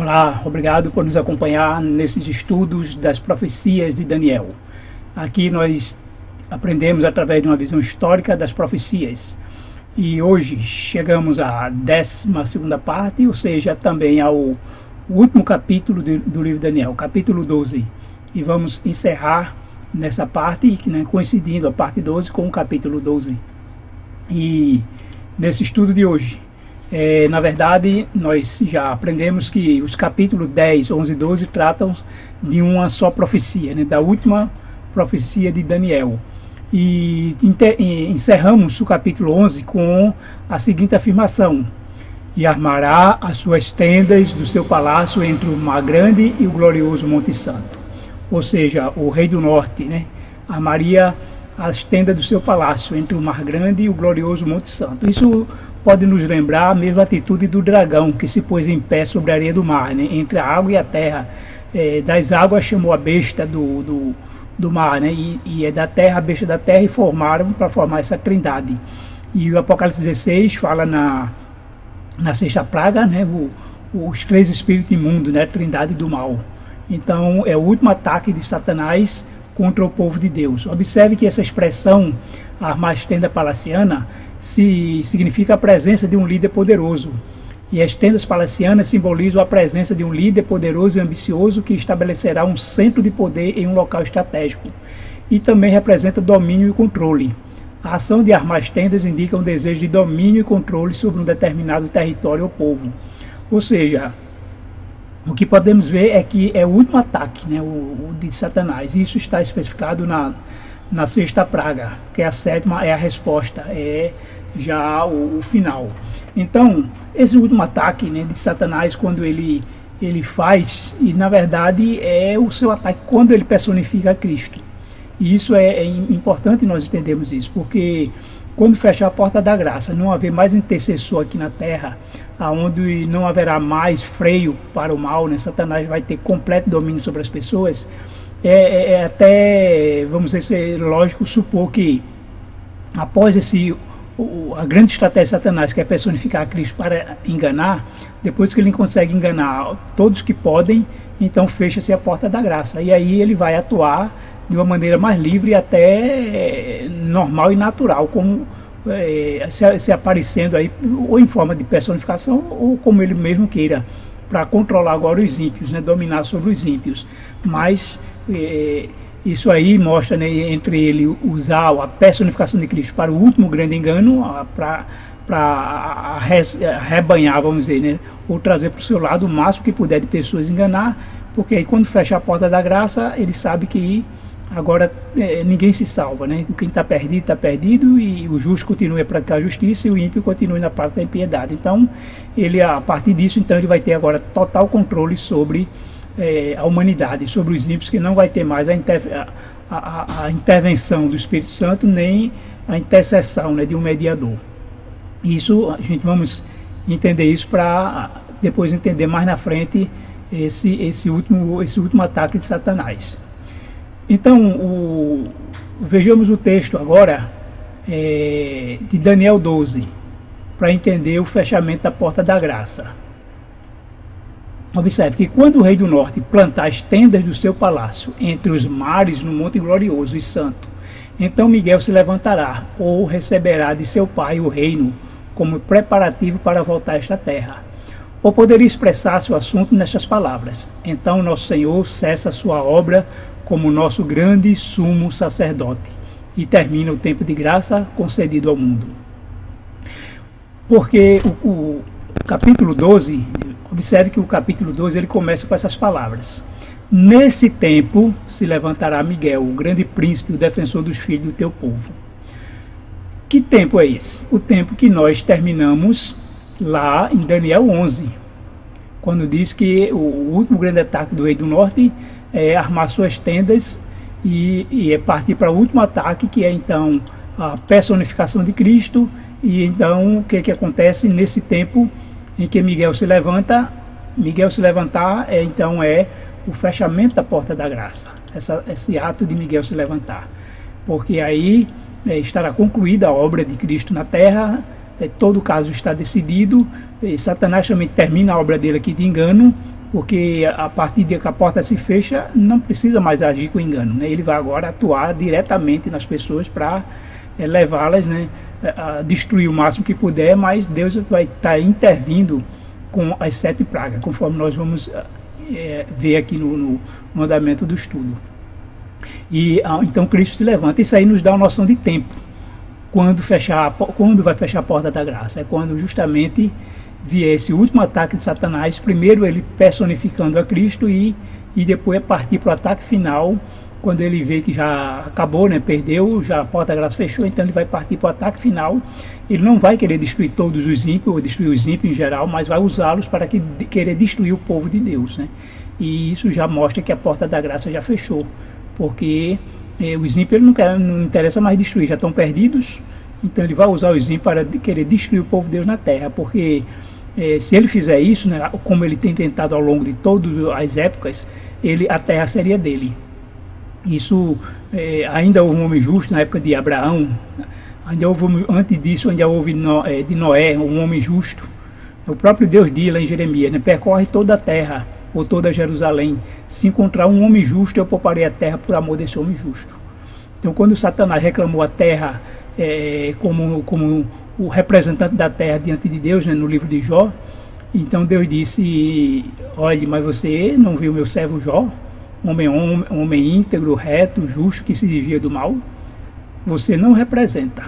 Olá, obrigado por nos acompanhar nesses estudos das profecias de Daniel. Aqui nós aprendemos através de uma visão histórica das profecias. E hoje chegamos à 12ª parte, ou seja, também ao último capítulo do livro de Daniel, capítulo 12. E vamos encerrar nessa parte, coincidindo a parte 12 com o capítulo 12. E nesse estudo de hoje, na verdade, nós já aprendemos que os capítulos 10, 11 e 12 tratam de uma só profecia, da última profecia de Daniel. E encerramos o capítulo 11 com a seguinte afirmação: e armará as suas tendas do seu palácio entre o mar grande e o glorioso Monte Santo. Ou seja, o rei do norte, armaria as tendas do seu palácio entre o mar grande e o glorioso Monte Santo. Isso pode nos lembrar a mesma atitude do dragão que se pôs em pé sobre a areia do mar, entre a água e a terra. Das águas chamou a besta do mar, e é da terra, a besta da terra, e formaram para formar essa trindade. E o Apocalipse 16 fala na sexta praga, os três espíritos imundos, a trindade do mal. Então é o último ataque de Satanás contra o povo de Deus. Observe que essa expressão, armar as tendas palaciana, significa a presença de um líder poderoso. E as tendas palacianas simbolizam a presença de um líder poderoso e ambicioso que estabelecerá um centro de poder em um local estratégico. E também representa domínio e controle. A ação de armar as tendas indica um desejo de domínio e controle sobre um determinado território ou povo. Ou seja, o que podemos ver é que é o último ataque, o de Satanás. Isso está especificado na sexta praga, que a sétima é a resposta, é já o final. Então, esse último ataque de Satanás, quando ele faz, e na verdade é o seu ataque quando ele personifica Cristo. E isso é importante nós entendermos isso, porque quando fecha a porta da graça, não haver mais intercessor aqui na terra, onde não haverá mais freio para o mal, Satanás vai ter completo domínio sobre as pessoas. É até, vamos dizer, lógico supor que após a grande estratégia de Satanás, que é personificar Cristo para enganar, depois que ele consegue enganar todos que podem, então fecha-se a porta da graça. E aí ele vai atuar de uma maneira mais livre e até normal e natural, como se aparecendo aí, ou em forma de personificação, ou como ele mesmo queira, para controlar agora os ímpios, dominar sobre os ímpios. Mas isso aí mostra, entre ele usar a personificação de Cristo para o último grande engano, para rebanhar, vamos dizer, ou trazer para o seu lado o máximo que puder de pessoas enganar, porque aí quando fecha a porta da graça, ele sabe que agora ninguém se salva, Quem está perdido, e o justo continua a praticar a justiça e o ímpio continua na prática da impiedade. Então, a partir disso, então, ele vai ter agora total controle sobre a humanidade, sobre os ímpios, que não vai ter mais a intervenção do Espírito Santo, nem a intercessão de um mediador. Isso, a gente vamos entender isso para depois entender mais na frente esse último ataque de Satanás. Então, vejamos o texto agora de Daniel 12, para entender o fechamento da porta da graça. Observe que quando o rei do norte plantar as tendas do seu palácio entre os mares no Monte Glorioso e Santo, então Miguel se levantará, ou receberá de seu pai o reino, como preparativo para voltar a esta terra. Ou poderia expressar seu assunto nestas palavras: então nosso Senhor cessa sua obra como nosso grande sumo sacerdote, e termina o tempo de graça concedido ao mundo. Porque o capítulo 12, observe que o capítulo 12 ele começa com essas palavras: nesse tempo se levantará Miguel, o grande príncipe, o defensor dos filhos do teu povo. Que tempo é esse? O tempo que nós terminamos lá em Daniel 11, quando diz que o último grande ataque do rei do norte é armar suas tendas e é partir para o último ataque, que é então a personificação de Cristo. E então o que acontece nesse tempo em que Miguel se levanta? Miguel se levantar então é o fechamento da porta da graça, esse ato de Miguel se levantar, porque aí estará concluída a obra de Cristo na terra, todo o caso está decidido, Satanás também termina a obra dele aqui de engano, porque a partir de que a porta se fecha, não precisa mais agir com engano, né? Ele vai agora atuar diretamente nas pessoas para levá-las, né, a destruir o máximo que puder, mas Deus vai estar intervindo com as 7 pragas, conforme nós vamos ver aqui no andamento do estudo. E então Cristo se levanta. Isso aí nos dá uma noção de tempo. Quando vai fechar a porta da graça? É quando justamente vier esse último ataque de Satanás, primeiro ele personificando a Cristo e depois partir para o ataque final, quando ele vê que já acabou, né, perdeu, já a porta da graça fechou, então ele vai partir para o ataque final. Ele não vai querer destruir todos os ímpios, ou destruir os ímpios em geral, mas vai usá-los para querer destruir o povo de Deus, né? E isso já mostra que a porta da graça já fechou, porque os ímpios não interessa mais destruir, já estão perdidos. Então ele vai usar os ímpios para querer destruir o povo de Deus na terra, porque se ele fizer isso, né, como ele tem tentado ao longo de todas as épocas, a terra seria dele. Isso, ainda houve um homem justo na época de Abraão, antes disso ainda houve de Noé, um homem justo. O próprio Deus diz lá em Jeremias, né, percorre toda a terra, ou toda Jerusalém, se encontrar um homem justo, eu pouparei a terra por amor desse homem justo. Então quando Satanás reclamou a terra como o representante da terra diante de Deus, né, no livro de Jó, então Deus disse: olhe, mas você não viu meu servo Jó, um homem íntegro, reto, justo, que se desvia do mal? Você não representa.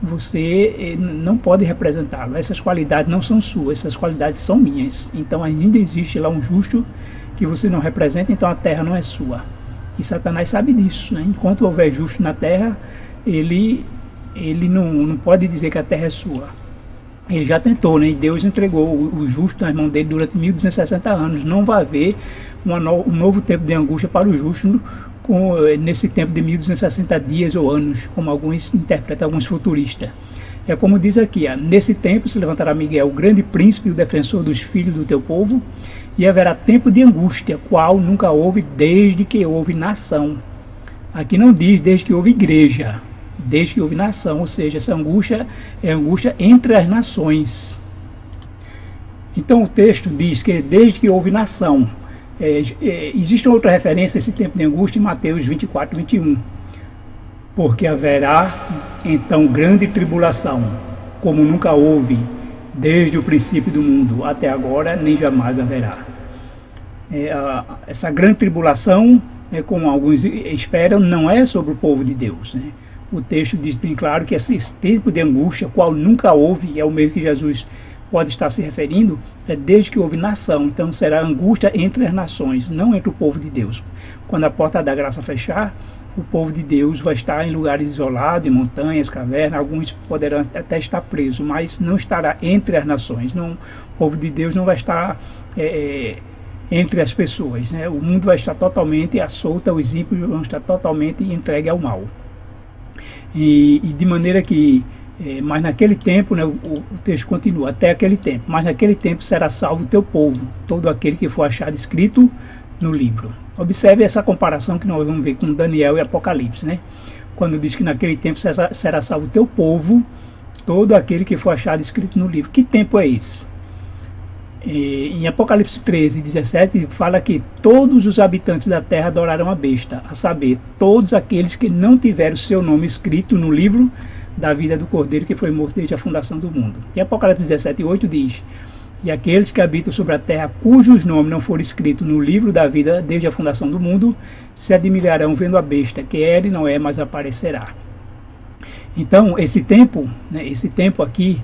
Você não pode representá-lo. Essas qualidades não são suas, essas qualidades são minhas. Então ainda existe lá um justo que você não representa, então a terra não é sua. E Satanás sabe disso, né? Enquanto houver justo na terra, ele não pode dizer que a terra é sua. Ele já tentou, né? E Deus entregou o justo nas mãos dele durante 1260 anos. Não vai haver um novo tempo de angústia para o justo nesse tempo de 1260 dias ou anos, como alguns interpretam, alguns futuristas. É como diz aqui: nesse tempo se levantará Miguel, o grande príncipe e o defensor dos filhos do teu povo, e haverá tempo de angústia, qual nunca houve desde que houve nação. Aqui não diz desde que houve igreja, desde que houve nação, ou seja, essa angústia é angústia entre as nações. Então o texto diz que desde que houve nação. Existe outra referência a esse tempo de angústia em Mateus 24, 21. Porque haverá então grande tribulação, como nunca houve desde o princípio do mundo até agora, nem jamais haverá. Essa grande tribulação, como alguns esperam, não é sobre o povo de Deus, né? O texto diz bem claro que esse tempo de angústia, qual nunca houve, é o meio que Jesus pode estar se referindo, é desde que houve nação. Então será angústia entre as nações, não entre o povo de Deus. Quando a porta da graça fechar, o povo de Deus vai estar em lugares isolados, em montanhas, cavernas. Alguns poderão até estar presos, mas não estará entre as nações. Não, o povo de Deus não vai estar entre as pessoas, né? O mundo vai estar totalmente à solta, os ímpios vão estar totalmente entregues ao mal. E de maneira que mas naquele tempo, né, o texto continua, até aquele tempo, mas naquele tempo será salvo o teu povo, todo aquele que for achado escrito no livro. Observe essa comparação que nós vamos ver com Daniel e Apocalipse, né? Quando diz que naquele tempo será salvo o teu povo, todo aquele que for achado escrito no livro. Que tempo é esse? Em Apocalipse 13, 17, fala que todos os habitantes da terra adorarão a besta, a saber, todos aqueles que não tiveram o seu nome escrito no livro da vida do Cordeiro, que foi morto desde a fundação do mundo. E Apocalipse 17, 8 diz: e aqueles que habitam sobre a terra, cujos nomes não foram escritos no livro da vida desde a fundação do mundo, se admirarão vendo a besta, que era e não é, mas aparecerá. Então, esse tempo, né, esse tempo aqui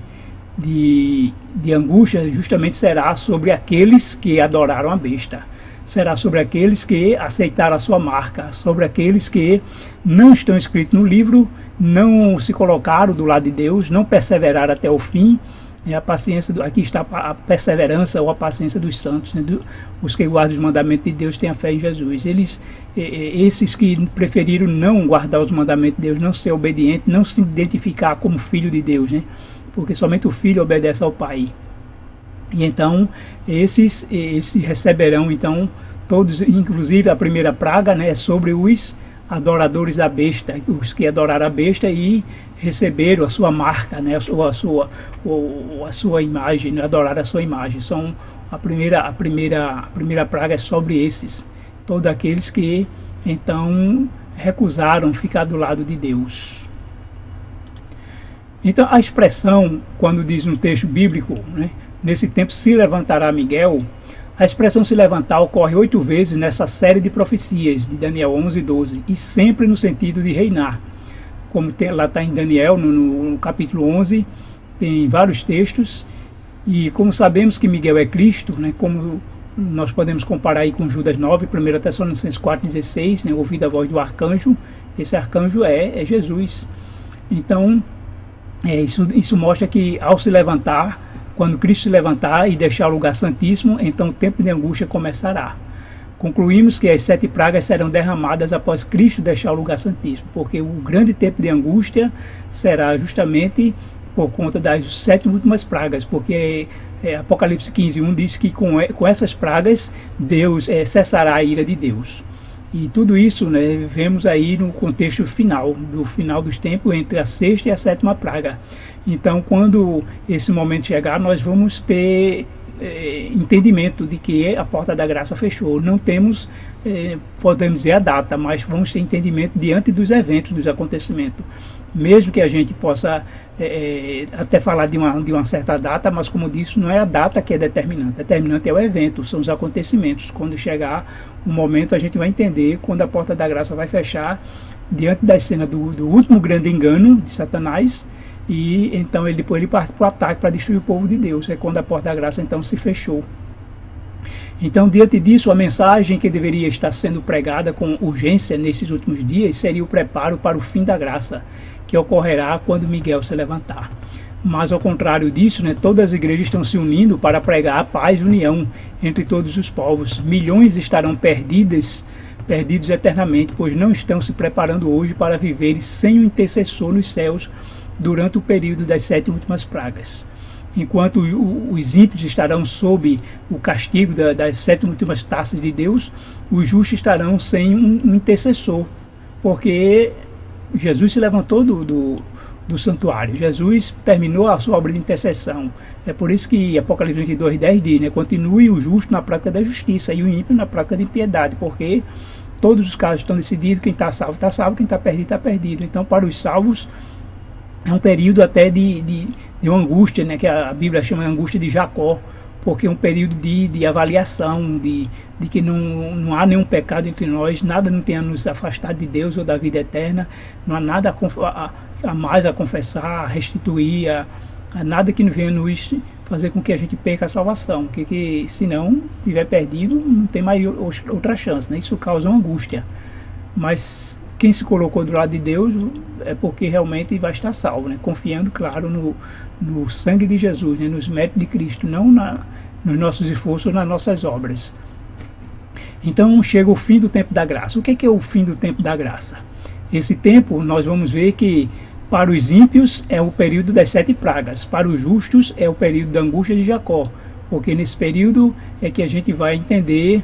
de angústia, justamente será sobre aqueles que adoraram a besta. Será sobre aqueles que aceitaram a sua marca, sobre aqueles que não estão escritos no livro, não se colocaram do lado de Deus, não perseveraram até o fim. A paciência, aqui está a perseverança ou a paciência dos santos, né? Os que guardam os mandamentos de Deus têm a fé em Jesus. Esses que preferiram não guardar os mandamentos de Deus, não ser obediente, não se identificar como filho de Deus, né? Porque somente o filho obedece ao Pai. E então esses receberão então todos, inclusive a primeira praga, né, é sobre os adoradores da besta, os que adoraram a besta e receberam a sua marca, né, a sua imagem, né, adoraram a sua imagem. São A primeira praga é sobre esses, todos aqueles que então recusaram ficar do lado de Deus. Então a expressão, quando diz no texto bíblico, né, nesse tempo se levantará Miguel, a expressão se levantar ocorre 8 vezes nessa série de profecias de Daniel 11 e 12, e sempre no sentido de reinar. Como lá está em Daniel, no capítulo 11, tem vários textos, e como sabemos que Miguel é Cristo, né, como nós podemos comparar aí com Judas 9, 1 Tessalonicenses 4,16, né, ouvida a voz do arcanjo, esse arcanjo é Jesus. Então, isso mostra que ao se levantar, quando Cristo se levantar e deixar o lugar santíssimo, então o tempo de angústia começará. Concluímos que as 7 pragas serão derramadas após Cristo deixar o lugar santíssimo, porque o grande tempo de angústia será justamente por conta das 7 últimas pragas, porque Apocalipse 15:1 diz que com essas pragas Deus cessará a ira de Deus. E tudo isso, né, vemos aí no contexto final dos tempos, entre a 6ª e a 7ª praga. Então, quando esse momento chegar, nós vamos ter entendimento de que a porta da graça fechou. Não temos, podemos dizer a data, mas vamos ter entendimento diante dos eventos, dos acontecimentos. Mesmo que a gente possa até falar de uma certa data, mas como disse, não é a data que é determinante. Determinante é o evento, são os acontecimentos. Quando chegar o momento, a gente vai entender quando a porta da graça vai fechar, diante da cena do último grande engano de Satanás, e então depois ele parte para o ataque para destruir o povo de Deus. É quando a porta da graça então se fechou. Então, diante disso, a mensagem que deveria estar sendo pregada com urgência nesses últimos dias seria o preparo para o fim da graça, que ocorrerá quando Miguel se levantar. Mas ao contrário disso, né, todas as igrejas estão se unindo para pregar a paz e união entre todos os povos. Milhões estarão perdidos eternamente, pois não estão se preparando hoje para viver sem o intercessor nos céus durante o período das 7 últimas pragas. Enquanto os ímpios estarão sob o castigo das 7 últimas taças de Deus, os justos estarão sem um intercessor, porque Jesus se levantou do santuário, Jesus terminou a sua obra de intercessão. É por isso que Apocalipse 22:10 diz, né, continue o justo na prática da justiça e o ímpio na prática da impiedade, porque todos os casos estão decididos, quem está salvo, quem está perdido está perdido. Então, para os salvos, é um período até de uma angústia, né, que a Bíblia chama de angústia de Jacó, porque é um período de avaliação, de que não há nenhum pecado entre nós, nada não tenha nos afastado de Deus ou da vida eterna, não há nada a mais a confessar, a restituir, a nada que venha nos fazer com que a gente perca a salvação, porque se não tiver perdido, não tem mais outra chance, né? Isso causa uma angústia. Mas quem se colocou do lado de Deus é porque realmente vai estar salvo, né? Confiando, claro, no sangue de Jesus, né? Nos méritos de Cristo, não nos nossos esforços, nas nossas obras. Então chega o fim do tempo da graça. O que é o fim do tempo da graça? Esse tempo nós vamos ver que para os ímpios é o período das 7 pragas, para os justos é o período da angústia de Jacó, porque nesse período é que a gente vai entender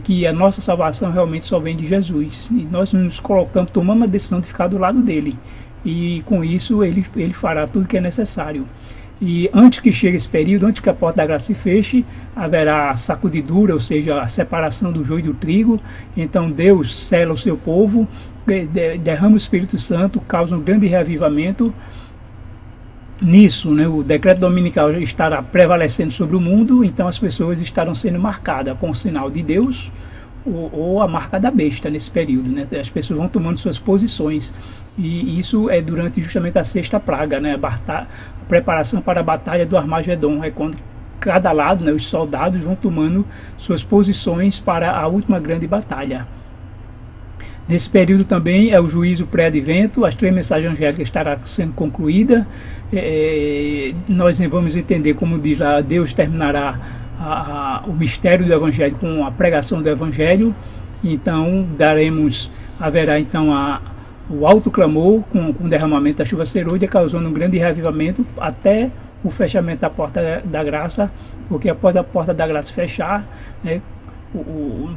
que a nossa salvação realmente só vem de Jesus, e nós nos colocamos, tomamos a decisão de ficar do lado dele, e com isso ele fará tudo que é necessário. E antes que chegue esse período, antes que a porta da graça se feche, haverá sacudidura, ou seja, a separação do joio e do trigo. Então Deus sela o seu povo, derrama o Espírito Santo, causa um grande reavivamento. Nisso, né, o decreto dominical estará prevalecendo sobre o mundo, então as pessoas estarão sendo marcadas com o sinal de Deus ou a marca da besta nesse período, né? As pessoas vão tomando suas posições, e isso é durante justamente a 6ª praga, né? A preparação para a batalha do Armagedon, é quando cada lado, né, os soldados vão tomando suas posições para a última grande batalha. Nesse período também é o juízo pré-advento, as 3 mensagens angélicas estará sendo concluída. Nós vamos entender, como diz lá, Deus terminará o mistério do Evangelho com a pregação do Evangelho. Então haverá então o alto clamor com o derramamento da chuva serôdia, causando um grande reavivamento até o fechamento da porta da graça, porque após a porta da graça fechar, né,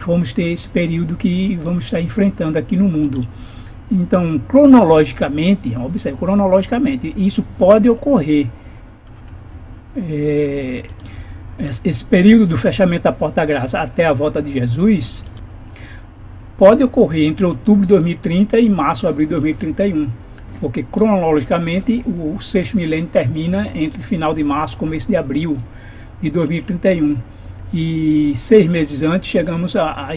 vamos ter esse período que vamos estar enfrentando aqui no mundo. Então, cronologicamente, observe, cronologicamente, isso pode ocorrer Esse período do fechamento da porta da graça até a volta de Jesus pode ocorrer entre outubro de 2030 e março, abril de 2031, porque cronologicamente o sexto milênio termina entre final de março e começo de abril de 2031. E 6 meses antes chegamos a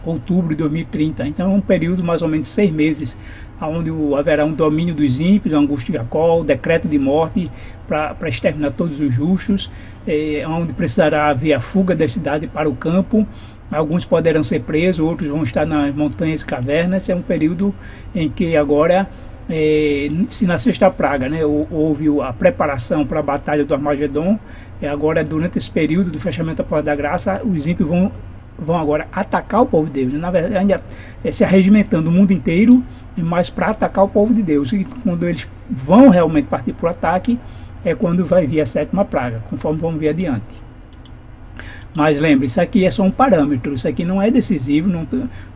outubro de 2030. Então é um período mais ou menos 6 meses, onde haverá um domínio dos ímpios, a angústia de Jacó, o decreto de morte para exterminar todos os justos, onde precisará haver a fuga da cidade para o campo. Alguns poderão ser presos, outros vão estar nas montanhas e cavernas. É um período em que agora, se na sexta praga, né, houve a preparação para a batalha do Armagedon, agora durante esse período do fechamento da porta da graça, os ímpios vão agora atacar o povo de Deus, né? Na verdade, ainda se arregimentando o mundo inteiro, mas para atacar o povo de Deus. E quando eles vão realmente partir para o ataque, é quando vai vir a sétima praga, conforme vamos ver adiante. Mas lembre, isso aqui é só um parâmetro, isso aqui não é decisivo, não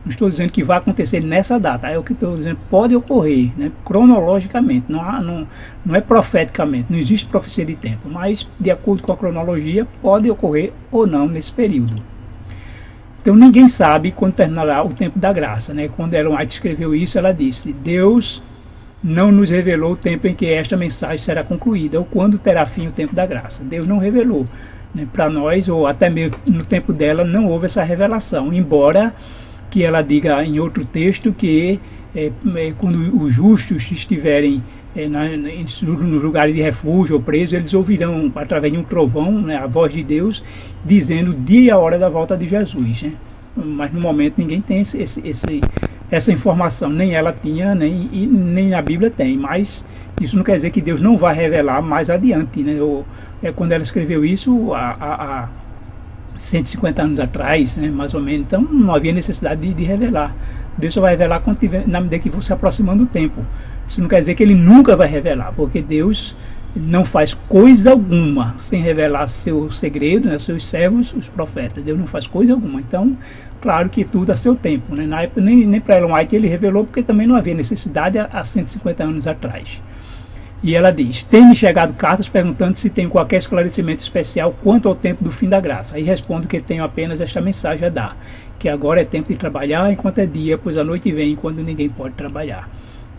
estou dizendo que vai acontecer nessa data, é o que estou dizendo, pode ocorrer, né, cronologicamente, não é profeticamente, não existe profecia de tempo, mas de acordo com a cronologia, pode ocorrer ou não nesse período. Então ninguém sabe quando terminará o tempo da graça, né? Quando Ellen White escreveu isso, ela disse: Deus não nos revelou o tempo em que esta mensagem será concluída, ou quando terá fim o tempo da graça. Deus não revelou, né, para nós, ou até mesmo no tempo dela não houve essa revelação, embora que ela diga em outro texto que quando os justos estiverem nos lugares de refúgio ou presos, eles ouvirão através de um trovão, né, a voz de Deus dizendo o dia e a hora da volta de Jesus, né? Mas no momento ninguém tem essa informação, nem ela tinha, nem a Bíblia tem, mas isso não quer dizer que Deus não vai revelar mais adiante, né? Quando ela escreveu isso há 150 anos atrás, né, mais ou menos, então não havia necessidade de revelar. Deus só vai revelar quando tiver, na medida que for se aproximando do tempo. Isso não quer dizer que ele nunca vai revelar, porque Deus não faz coisa alguma sem revelar seu segredo, né, seus servos, os profetas. Deus não faz coisa alguma. Então, claro que tudo a seu tempo, né? Na época, nem para Ellen White ele revelou, porque também não havia necessidade há 150 anos atrás. E ela diz: tem-me chegado cartas perguntando se tenho qualquer esclarecimento especial quanto ao tempo do fim da graça. Aí respondo que tenho apenas esta mensagem a dar, que agora é tempo de trabalhar enquanto é dia, pois a noite vem quando ninguém pode trabalhar.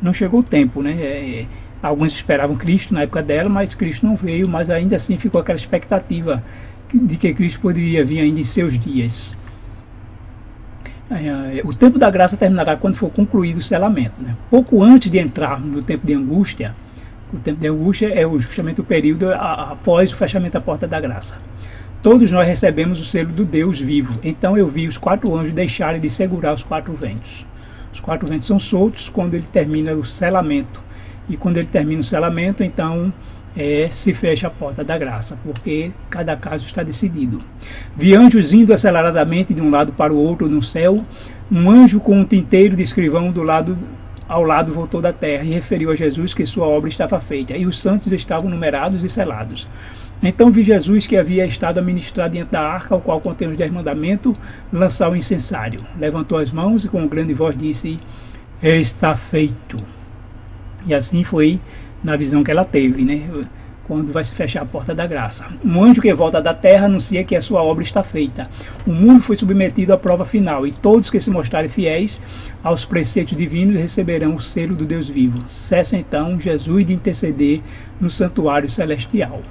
Não chegou o tempo, né? Alguns esperavam Cristo na época dela, mas Cristo não veio, mas ainda assim ficou aquela expectativa de que Cristo poderia vir ainda em seus dias. O tempo da graça terminará quando for concluído o selamento, né? Pouco antes de entrarmos no tempo de angústia. O tempo de angústia é justamente o período após o fechamento da porta da graça. Todos nós recebemos o selo do Deus vivo. Então eu vi os 4 anjos deixarem de segurar os 4 ventos. Os 4 ventos são soltos quando ele termina o selamento. E quando ele termina o selamento, então se fecha a porta da graça, porque cada caso está decidido. Vi anjos indo aceleradamente de um lado para o outro no céu. Um anjo com um tinteiro de escrivão ao lado voltou da terra e referiu a Jesus que sua obra estava feita, e os santos estavam numerados e selados. Então vi Jesus, que havia estado a ministrar diante da arca, ao qual contém os 10 mandamentos, lançar o incensário. Levantou as mãos e com grande voz disse: está feito. E assim foi na visão que ela teve, né? Quando vai se fechar a porta da graça. Um anjo que volta da terra anuncia que a sua obra está feita. O mundo foi submetido à prova final, e todos que se mostrarem fiéis aos preceitos divinos receberão o selo do Deus vivo. Cessa então Jesus de interceder no santuário celestial.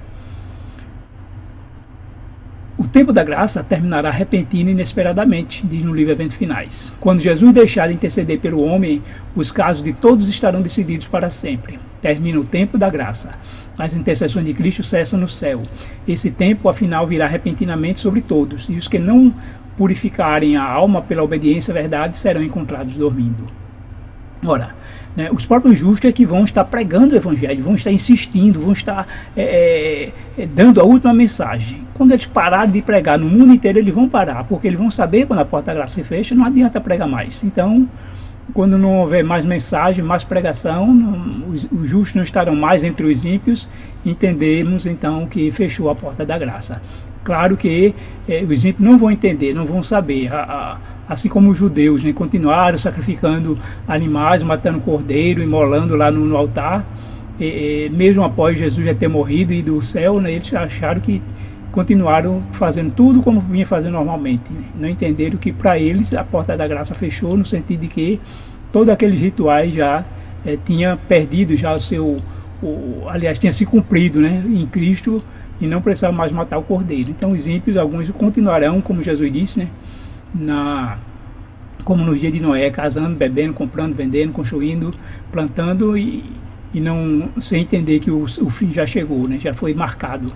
O tempo da graça terminará repentino e inesperadamente, diz no livro Eventos Finais. Quando Jesus deixar de interceder pelo homem, os casos de todos estarão decididos para sempre. Termina o tempo da graça. As intercessões de Cristo cessam no céu. Esse tempo, afinal, virá repentinamente sobre todos, e os que não purificarem a alma pela obediência à verdade serão encontrados dormindo. Ora, né, os próprios justos é que vão estar pregando o Evangelho, vão estar insistindo, vão estar dando a última mensagem. Quando eles pararem de pregar no mundo inteiro, eles vão parar, porque eles vão saber quando a porta da graça se fecha, não adianta pregar mais. Então, quando não houver mais mensagem, mais pregação, os justos não estarão mais entre os ímpios, entendemos então que fechou a porta da graça. Claro que os ímpios não vão entender, não vão saber, assim como os judeus, né, continuaram sacrificando animais, matando cordeiro, imolando lá no altar, mesmo após Jesus já ter morrido e ido ao céu, né, eles acharam que continuaram fazendo tudo como vinha fazendo normalmente. Não entenderam que para eles a porta da graça fechou, no sentido de que todos aqueles rituais já tinha perdido já aliás, tinha se cumprido, né, em Cristo, e não precisava mais matar o cordeiro. Então os ímpios, alguns continuarão, como Jesus disse, né, como no dia de Noé, casando, bebendo, comprando, vendendo, construindo, plantando e não, sem entender que o fim já chegou, né, já foi marcado.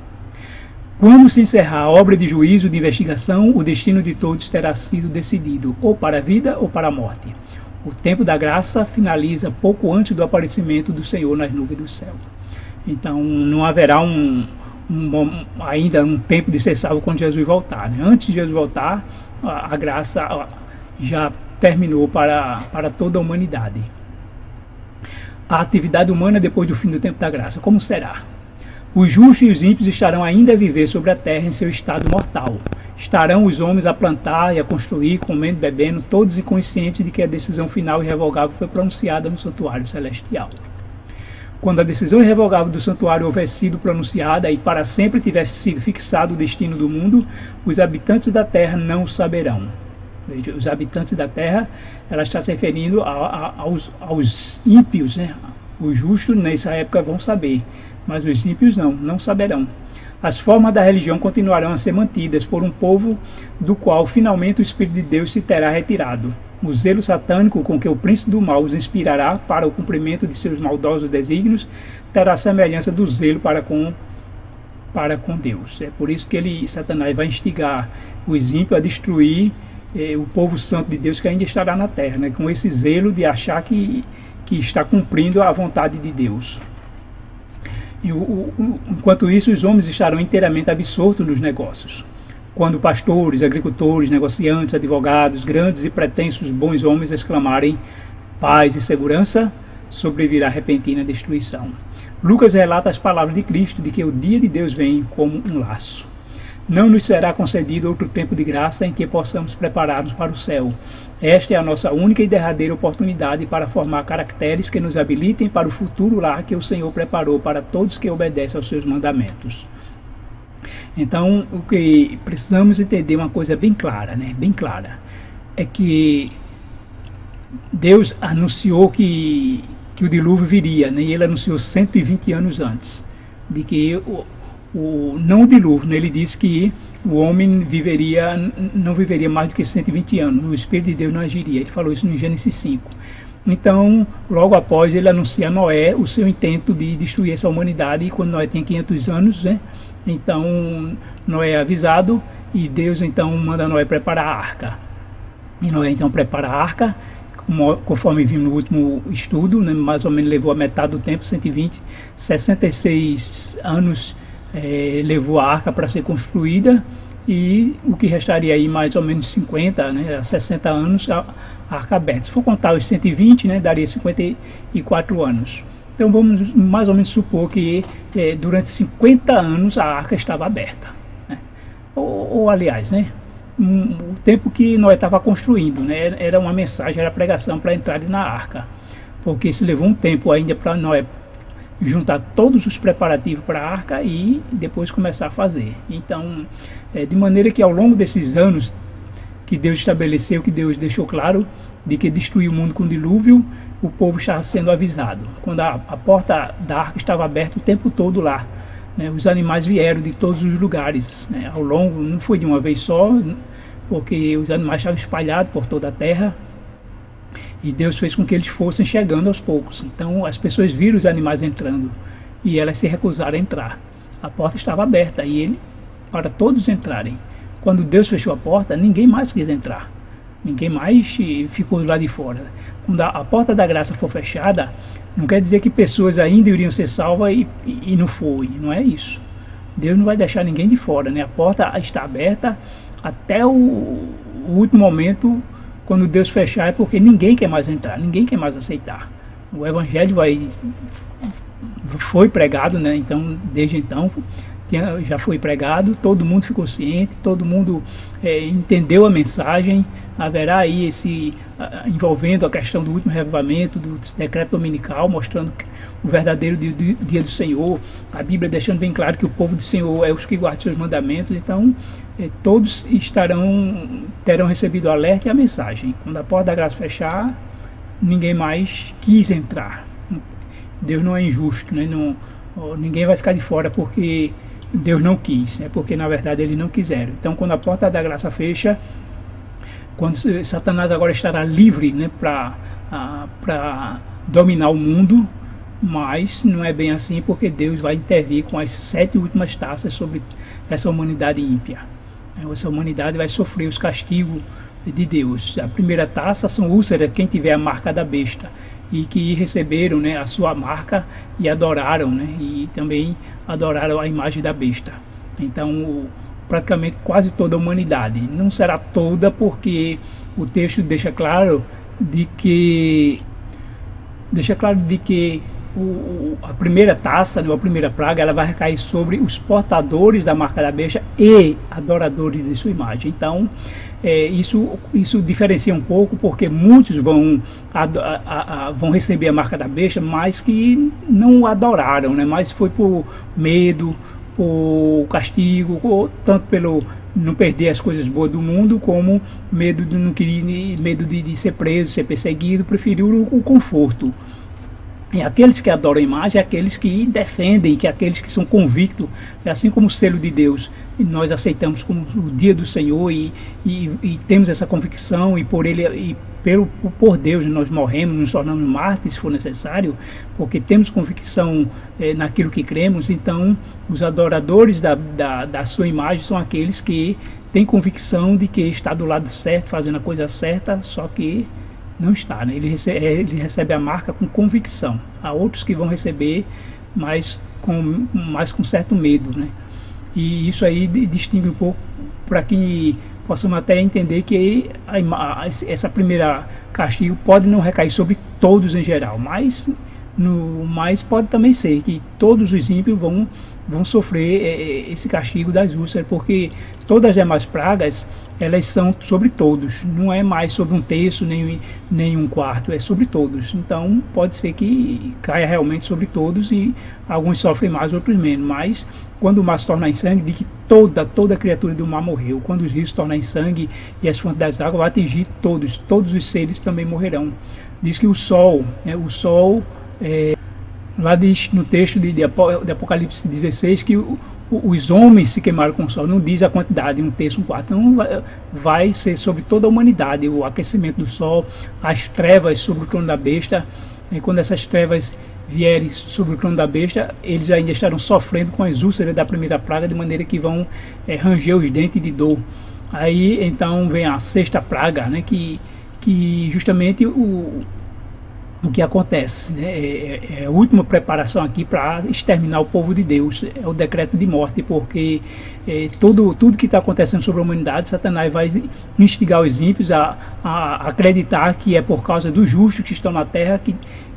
Quando se encerrar a obra de juízo, de investigação, o destino de todos terá sido decidido, ou para a vida ou para a morte. O tempo da graça finaliza pouco antes do aparecimento do Senhor nas nuvens do céu. Então não haverá ainda um tempo de ser salvo quando Jesus voltar, né? Antes de Jesus voltar, a graça já terminou para toda a humanidade. A atividade humana depois do fim do tempo da graça, como será? Os justos e os ímpios estarão ainda a viver sobre a terra em seu estado mortal. Estarão os homens a plantar e a construir, comendo, bebendo, todos inconscientes de que a decisão final e irrevogável foi pronunciada no santuário celestial. Quando a decisão irrevogável do santuário houver sido pronunciada e para sempre tivesse sido fixado o destino do mundo, os habitantes da terra não o saberão. Veja, os habitantes da terra, ela está se referindo aos ímpios, né? Os justos nessa época vão saber, mas os ímpios não saberão. As formas da religião continuarão a ser mantidas por um povo do qual finalmente o Espírito de Deus se terá retirado. O zelo satânico com que o príncipe do mal os inspirará para o cumprimento de seus maldosos desígnios terá semelhança do zelo para com Deus. É por isso que Satanás vai instigar os ímpios a destruir o povo santo de Deus que ainda estará na terra, né? Com esse zelo de achar que está cumprindo a vontade de Deus. Enquanto isso, os homens estarão inteiramente absortos nos negócios. Quando pastores, agricultores, negociantes, advogados, grandes e pretensos bons homens exclamarem paz e segurança, sobrevirá repentina destruição. Lucas relata as palavras de Cristo de que o dia de Deus vem como um laço. Não nos será concedido outro tempo de graça em que possamos preparar-nos para o céu. Esta é a nossa única e derradeira oportunidade para formar caracteres que nos habilitem para o futuro lar que o Senhor preparou para todos que obedecem aos seus mandamentos. Então, o que precisamos entender uma coisa bem clara, né? Bem clara, é que Deus anunciou que o dilúvio viria, né? E ele anunciou 120 anos antes de que não o dilúvio, né? Ele disse que o homem não viveria mais do que 120 anos, o Espírito de Deus não agiria. Ele falou isso no Gênesis 5. Então, logo após, ele anuncia a Noé o seu intento de destruir essa humanidade, e quando Noé tinha 500 anos, né? Então, Noé é avisado, e Deus então manda Noé preparar a arca. E Noé então prepara a arca, conforme vimos no último estudo, né? Mais ou menos levou a metade do tempo, 120, 66 anos levou a arca para ser construída, e o que restaria aí mais ou menos 50, né, 60 anos a arca aberta. Se for contar os 120, né, daria 54 anos. Então vamos mais ou menos supor que durante 50 anos a arca estava aberta, né? Aliás, né, o tempo que Noé estava construindo, né, era uma mensagem, era pregação para entrar na arca, porque se levou um tempo ainda para Noé juntar todos os preparativos para a arca e depois começar a fazer. Então, de maneira que ao longo desses anos que Deus estabeleceu, que Deus deixou claro de que destruiu o mundo com o dilúvio, o povo estava sendo avisado. Quando a porta da arca estava aberta o tempo todo lá, né, os animais vieram de todos os lugares, né, ao longo, não foi de uma vez só, porque os animais estavam espalhados por toda a terra, e Deus fez com que eles fossem chegando aos poucos. Então as pessoas viram os animais entrando e elas se recusaram a entrar. A porta estava aberta para todos entrarem. Quando Deus fechou a porta, ninguém mais quis entrar. Ninguém mais ficou lá de fora. Quando a porta da graça for fechada, não quer dizer que pessoas ainda iriam ser salvas e não foi. Não é isso. Deus não vai deixar ninguém de fora, né? A porta está aberta até o último momento. Quando Deus fechar é porque ninguém quer mais entrar, ninguém quer mais aceitar. O Evangelho foi pregado, né? Então, desde então, já foi pregado, todo mundo ficou ciente, todo mundo entendeu a mensagem. Haverá aí envolvendo a questão do último reavivamento, do decreto dominical, mostrando o verdadeiro dia do Senhor, a Bíblia deixando bem claro que o povo do Senhor é os que guardam seus mandamentos. Então todos terão recebido o alerta e a mensagem. Quando a porta da graça fechar, ninguém mais quis entrar. Deus não é injusto, né? Ninguém vai ficar de fora porque Deus não quis, né? Porque na verdade eles não quiseram. Então quando a porta da graça fecha, quando Satanás agora estará livre, né, para dominar o mundo, mas não é bem assim, porque Deus vai intervir com as 7 últimas taças sobre essa humanidade ímpia. Essa humanidade vai sofrer os castigos de Deus. A primeira taça são úlceras, quem tiver a marca da besta, e que receberam, né, a sua marca e adoraram, né, e também adoraram a imagem da besta. Então praticamente quase toda a humanidade. Não será toda, porque o texto deixa claro de que a primeira taça, a primeira praga, ela vai recair sobre os portadores da marca da besta e adoradores de sua imagem. Então isso diferencia um pouco, porque muitos vão receber a marca da besta, mas que não adoraram, né? Mas foi por medo, por castigo, ou tanto pelo não perder as coisas boas do mundo, como medo de ser preso, ser perseguido, preferiu o conforto. E aqueles que adoram a imagem, aqueles que defendem, que aqueles que são convictos, assim como o selo de Deus, nós aceitamos como o dia do Senhor e temos essa convicção, e por Deus nós morremos, nos tornamos mártires se for necessário, porque temos convicção naquilo que cremos. Então os adoradores da sua imagem são aqueles que têm convicção de que está do lado certo, fazendo a coisa certa, só que não está, né? Ele recebe a marca com convicção. Há outros que vão receber, mas com certo medo, né? E isso aí distingue um pouco, para que possamos até entender que essa primeira castigo pode não recair sobre todos em geral, mas pode também ser que todos os ímpios vão sofrer esse castigo das úlceras, porque todas as demais pragas, elas são sobre todos, não é mais sobre um terço, nem um quarto, é sobre todos. Então pode ser que caia realmente sobre todos, e alguns sofrem mais, outros menos. Mas quando o mar se tornar em sangue, diz que toda criatura do mar morreu. Quando os rios se tornarem em sangue e as fontes das águas, vai atingir todos os seres também morrerão. Diz que o sol, lá diz no texto de Apocalipse 16 que os homens se queimaram com o sol, não diz a quantidade, um terço, um quarto. Então vai ser sobre toda a humanidade o aquecimento do sol, as trevas sobre o trono da besta. E quando essas trevas vierem sobre o trono da besta, eles ainda estarão sofrendo com as úlceras da primeira praga, de maneira que vão ranger os dentes de dor. Aí então vem a sexta praga, né, que justamente o que acontece, né? É a última preparação aqui para exterminar o povo de Deus, é o decreto de morte, porque tudo que está acontecendo sobre a humanidade, Satanás vai instigar os ímpios a acreditar que é por causa dos justos que estão na terra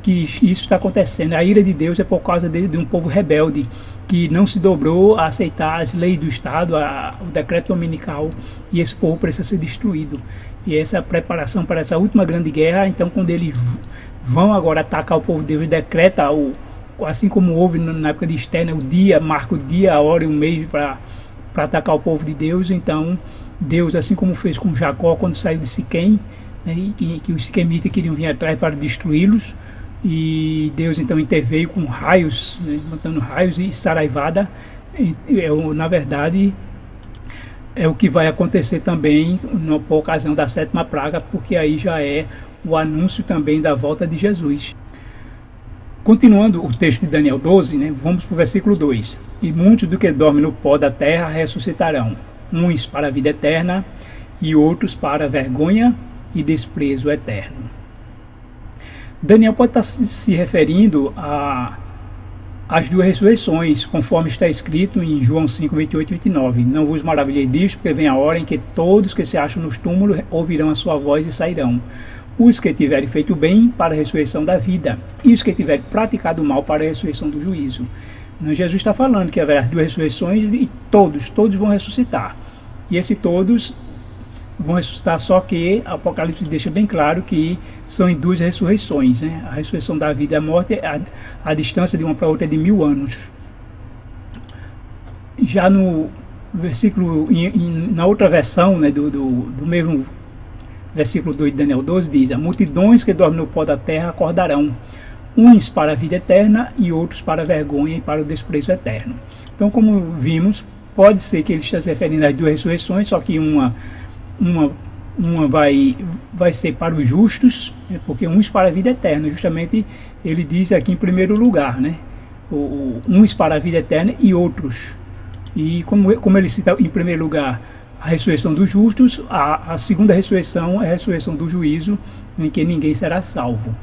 que isso está acontecendo. A ira de Deus é por causa de um povo rebelde, que não se dobrou a aceitar as leis do Estado, o decreto dominical, e esse povo precisa ser destruído. E essa preparação para essa última grande guerra, então quando eles vão agora atacar o povo de Deus, decreta, assim como houve na época de Esther, né, marca o dia, a hora e o mês para atacar o povo de Deus. Então Deus, assim como fez com Jacó quando saiu de Siquém, né, e que os siquemitas queriam vir atrás para destruí-los, e Deus então interveio com raios, né, matando raios e saraivada. Na verdade é o que vai acontecer também por ocasião da sétima praga, porque aí já é o anúncio também da volta de Jesus. Continuando o texto de Daniel 12, né, vamos para o versículo 2. E muitos do que dormem no pó da terra ressuscitarão, uns para a vida eterna e outros para a vergonha e desprezo eterno. Daniel pode estar se referindo às duas ressurreições, conforme está escrito em João 5, 28 e 29. Não vos maravilhei disto, porque vem a hora em que todos que se acham nos túmulos ouvirão a sua voz e sairão. Os que tiverem feito bem para a ressurreição da vida, e os que tiverem praticado o mal para a ressurreição do juízo. Jesus está falando que haverá 2 ressurreições e todos vão ressuscitar. E esse todos vão ressuscitar, só que Apocalipse deixa bem claro que são em 2 ressurreições, né? A ressurreição da vida e a morte, a distância de uma para outra é de 1000 anos. Já no versículo, na outra versão, né, do mesmo versículo 2 de Daniel 12, diz: as multidões que dormem no pó da terra acordarão, uns para a vida eterna e outros para a vergonha e para o desprezo eterno. Então, como vimos, pode ser que ele esteja se referindo às 2 ressurreições, só que uma vai ser para os justos, né, porque uns para a vida eterna. Justamente ele diz aqui em primeiro lugar, né, uns para a vida eterna e outros. E como ele cita em primeiro lugar a ressurreição dos justos, a segunda ressurreição é a ressurreição do juízo, em que ninguém será salvo.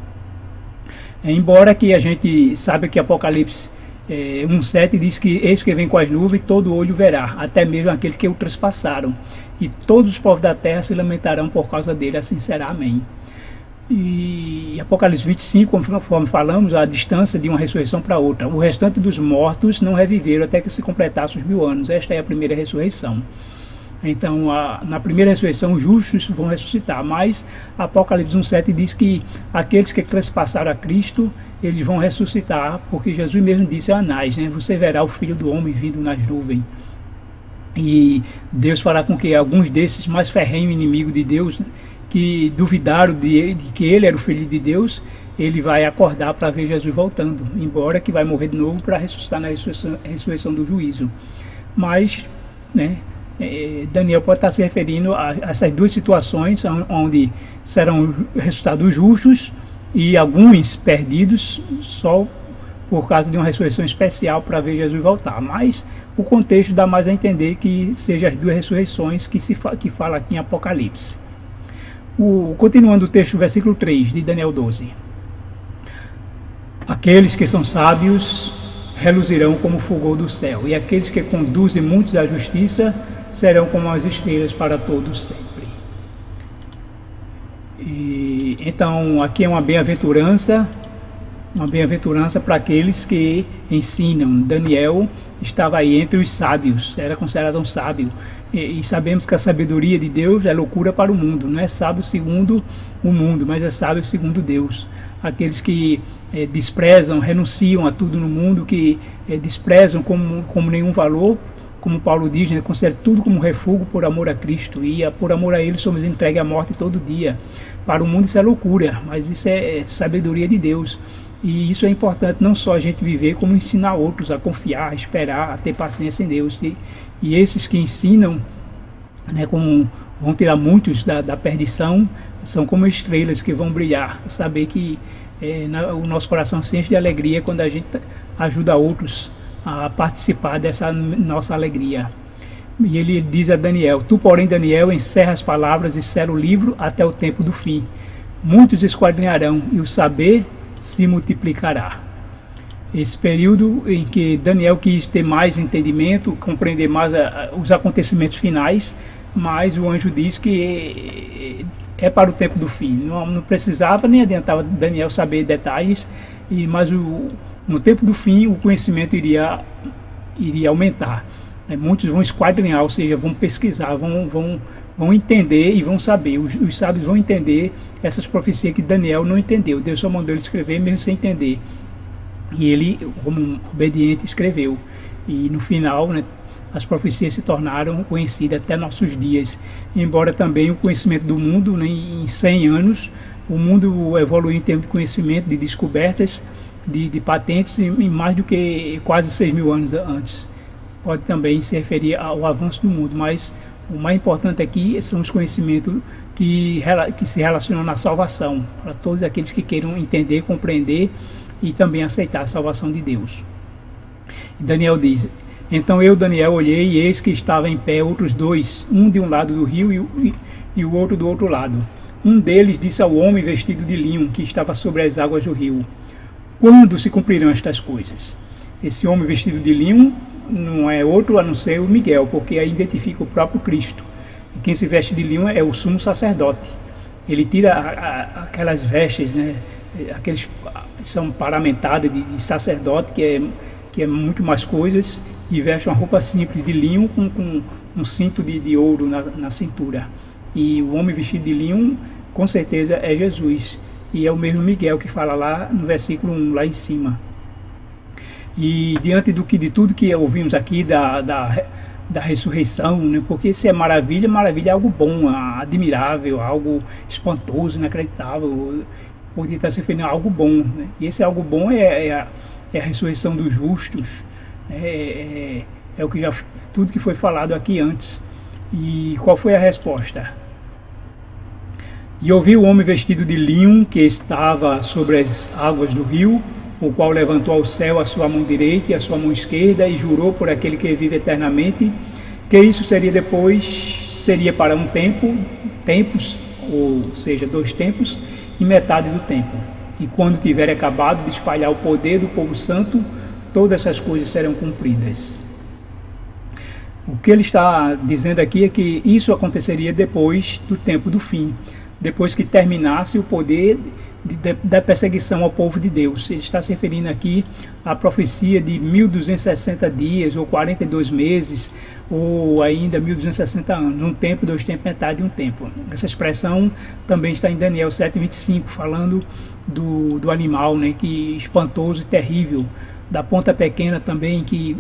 Embora que a gente saiba que Apocalipse 1,7 diz que eis que vem com as nuvens, todo olho verá, até mesmo aqueles que o transpassaram, e todos os povos da terra se lamentarão por causa dele, assim será. Amém. E Apocalipse 25, conforme falamos, a distância de uma ressurreição para outra. O restante dos mortos não reviveram até que se completassem os 1000 anos. Esta é a primeira ressurreição. Então, na primeira ressurreição, os justos vão ressuscitar, mas Apocalipse 1,7 diz que aqueles que transpassaram a Cristo, eles vão ressuscitar, porque Jesus mesmo disse a Anás, né, você verá o Filho do Homem vindo nas nuvens. E Deus fará com que alguns desses mais ferrenhos inimigos de Deus, que duvidaram de que ele era o Filho de Deus, ele vai acordar para ver Jesus voltando, embora que vai morrer de novo para ressuscitar na ressurreição do juízo. Mas, né, Daniel pode estar se referindo a essas 2 situações, onde serão ressuscitados os justos e alguns perdidos só por causa de uma ressurreição especial para ver Jesus voltar. Mas o contexto dá mais a entender que sejam as 2 ressurreições que fala aqui em Apocalipse. Continuando o texto, versículo 3 de Daniel 12. Aqueles que são sábios reluzirão como o fulgor do céu, e aqueles que conduzem muitos à justiça serão como as estrelas para todos sempre. Então, aqui é uma bem-aventurança para aqueles que ensinam. Daniel estava aí entre os sábios, era considerado um sábio. E sabemos que a sabedoria de Deus é loucura para o mundo. Não é sábio segundo o mundo, mas é sábio segundo Deus. Aqueles que desprezam, renunciam a tudo no mundo, que desprezam como nenhum valor, como Paulo diz, né, considera tudo como refúgio por amor a Cristo. E por amor a Ele somos entregues à morte todo dia. Para o mundo isso é loucura, mas isso é sabedoria de Deus. E isso é importante não só a gente viver, como ensinar outros a confiar, a esperar, a ter paciência em Deus. E esses que ensinam, né, como vão tirar muitos da perdição, são como estrelas que vão brilhar. Saber que o nosso coração se enche de alegria quando a gente ajuda outros a participar dessa nossa alegria. E ele diz a Daniel: tu, porém, Daniel, encerra as palavras e sela o livro até o tempo do fim. Muitos esquadrinharão e o saber se multiplicará. Esse período em que Daniel quis ter mais entendimento, compreender mais os acontecimentos finais, mas o anjo diz que é para o tempo do fim. Não precisava nem adiantava Daniel saber detalhes, mas no tempo do fim o conhecimento iria aumentar. Muitos vão esquadrinhar, ou seja, vão pesquisar, vão entender e vão saber. Os sábios vão entender essas profecias que Daniel não entendeu. Deus só mandou ele escrever mesmo sem entender. E ele, como obediente, escreveu. E no final, né, as profecias se tornaram conhecidas até nossos dias. Embora também o conhecimento do mundo, né, em 100 anos, o mundo evoluiu em termos de conhecimento, de descobertas, de patentes, em mais do que quase 6.000 anos antes. Pode também se referir ao avanço do mundo, mas o mais importante aqui são os conhecimentos que se relacionam na salvação, para todos aqueles que queiram entender, compreender e também aceitar a salvação de Deus. E Daniel diz: então eu, Daniel, olhei e eis que estava em pé outros 2, um de um lado do rio e o outro do outro lado. Um deles disse ao homem vestido de linho que estava sobre as águas do rio: quando se cumprirão estas coisas? Esse homem vestido de linho não é outro a não ser o Miguel, porque aí identifica o próprio Cristo. E quem se veste de linho é o sumo sacerdote. Ele tira aquelas vestes, né, aqueles são paramentadas de sacerdote, que que é muito mais coisas, e veste uma roupa simples de linho com um cinto de ouro na cintura. E o homem vestido de linho, com certeza, é Jesus. E é o mesmo Miguel que fala lá no versículo 1, lá em cima. E diante de tudo que ouvimos aqui da ressurreição, né? Porque se é maravilha, maravilha é algo bom, admirável, algo espantoso, inacreditável, poderia estar se referindo a algo bom, né? E esse algo bom é a ressurreição dos justos, é o que tudo que foi falado aqui antes. E qual foi a resposta? E ouvi o homem vestido de linho que estava sobre as águas do rio, o qual levantou ao céu a sua mão direita e a sua mão esquerda, e jurou por aquele que vive eternamente, que isso seria para um tempo, tempos, ou seja, 2 tempos, e metade do tempo. E quando tiver acabado de espalhar o poder do povo santo, todas essas coisas serão cumpridas. O que ele está dizendo aqui é que isso aconteceria depois do tempo do fim, depois que terminasse o poder da perseguição ao povo de Deus. Ele está se referindo aqui à profecia de 1260 dias, ou 42 meses, ou ainda 1260 anos, um tempo, 2 tempos, metade de um tempo. Essa expressão também está em Daniel 7:25, falando do animal, né, que espantoso e terrível, da ponta pequena também, que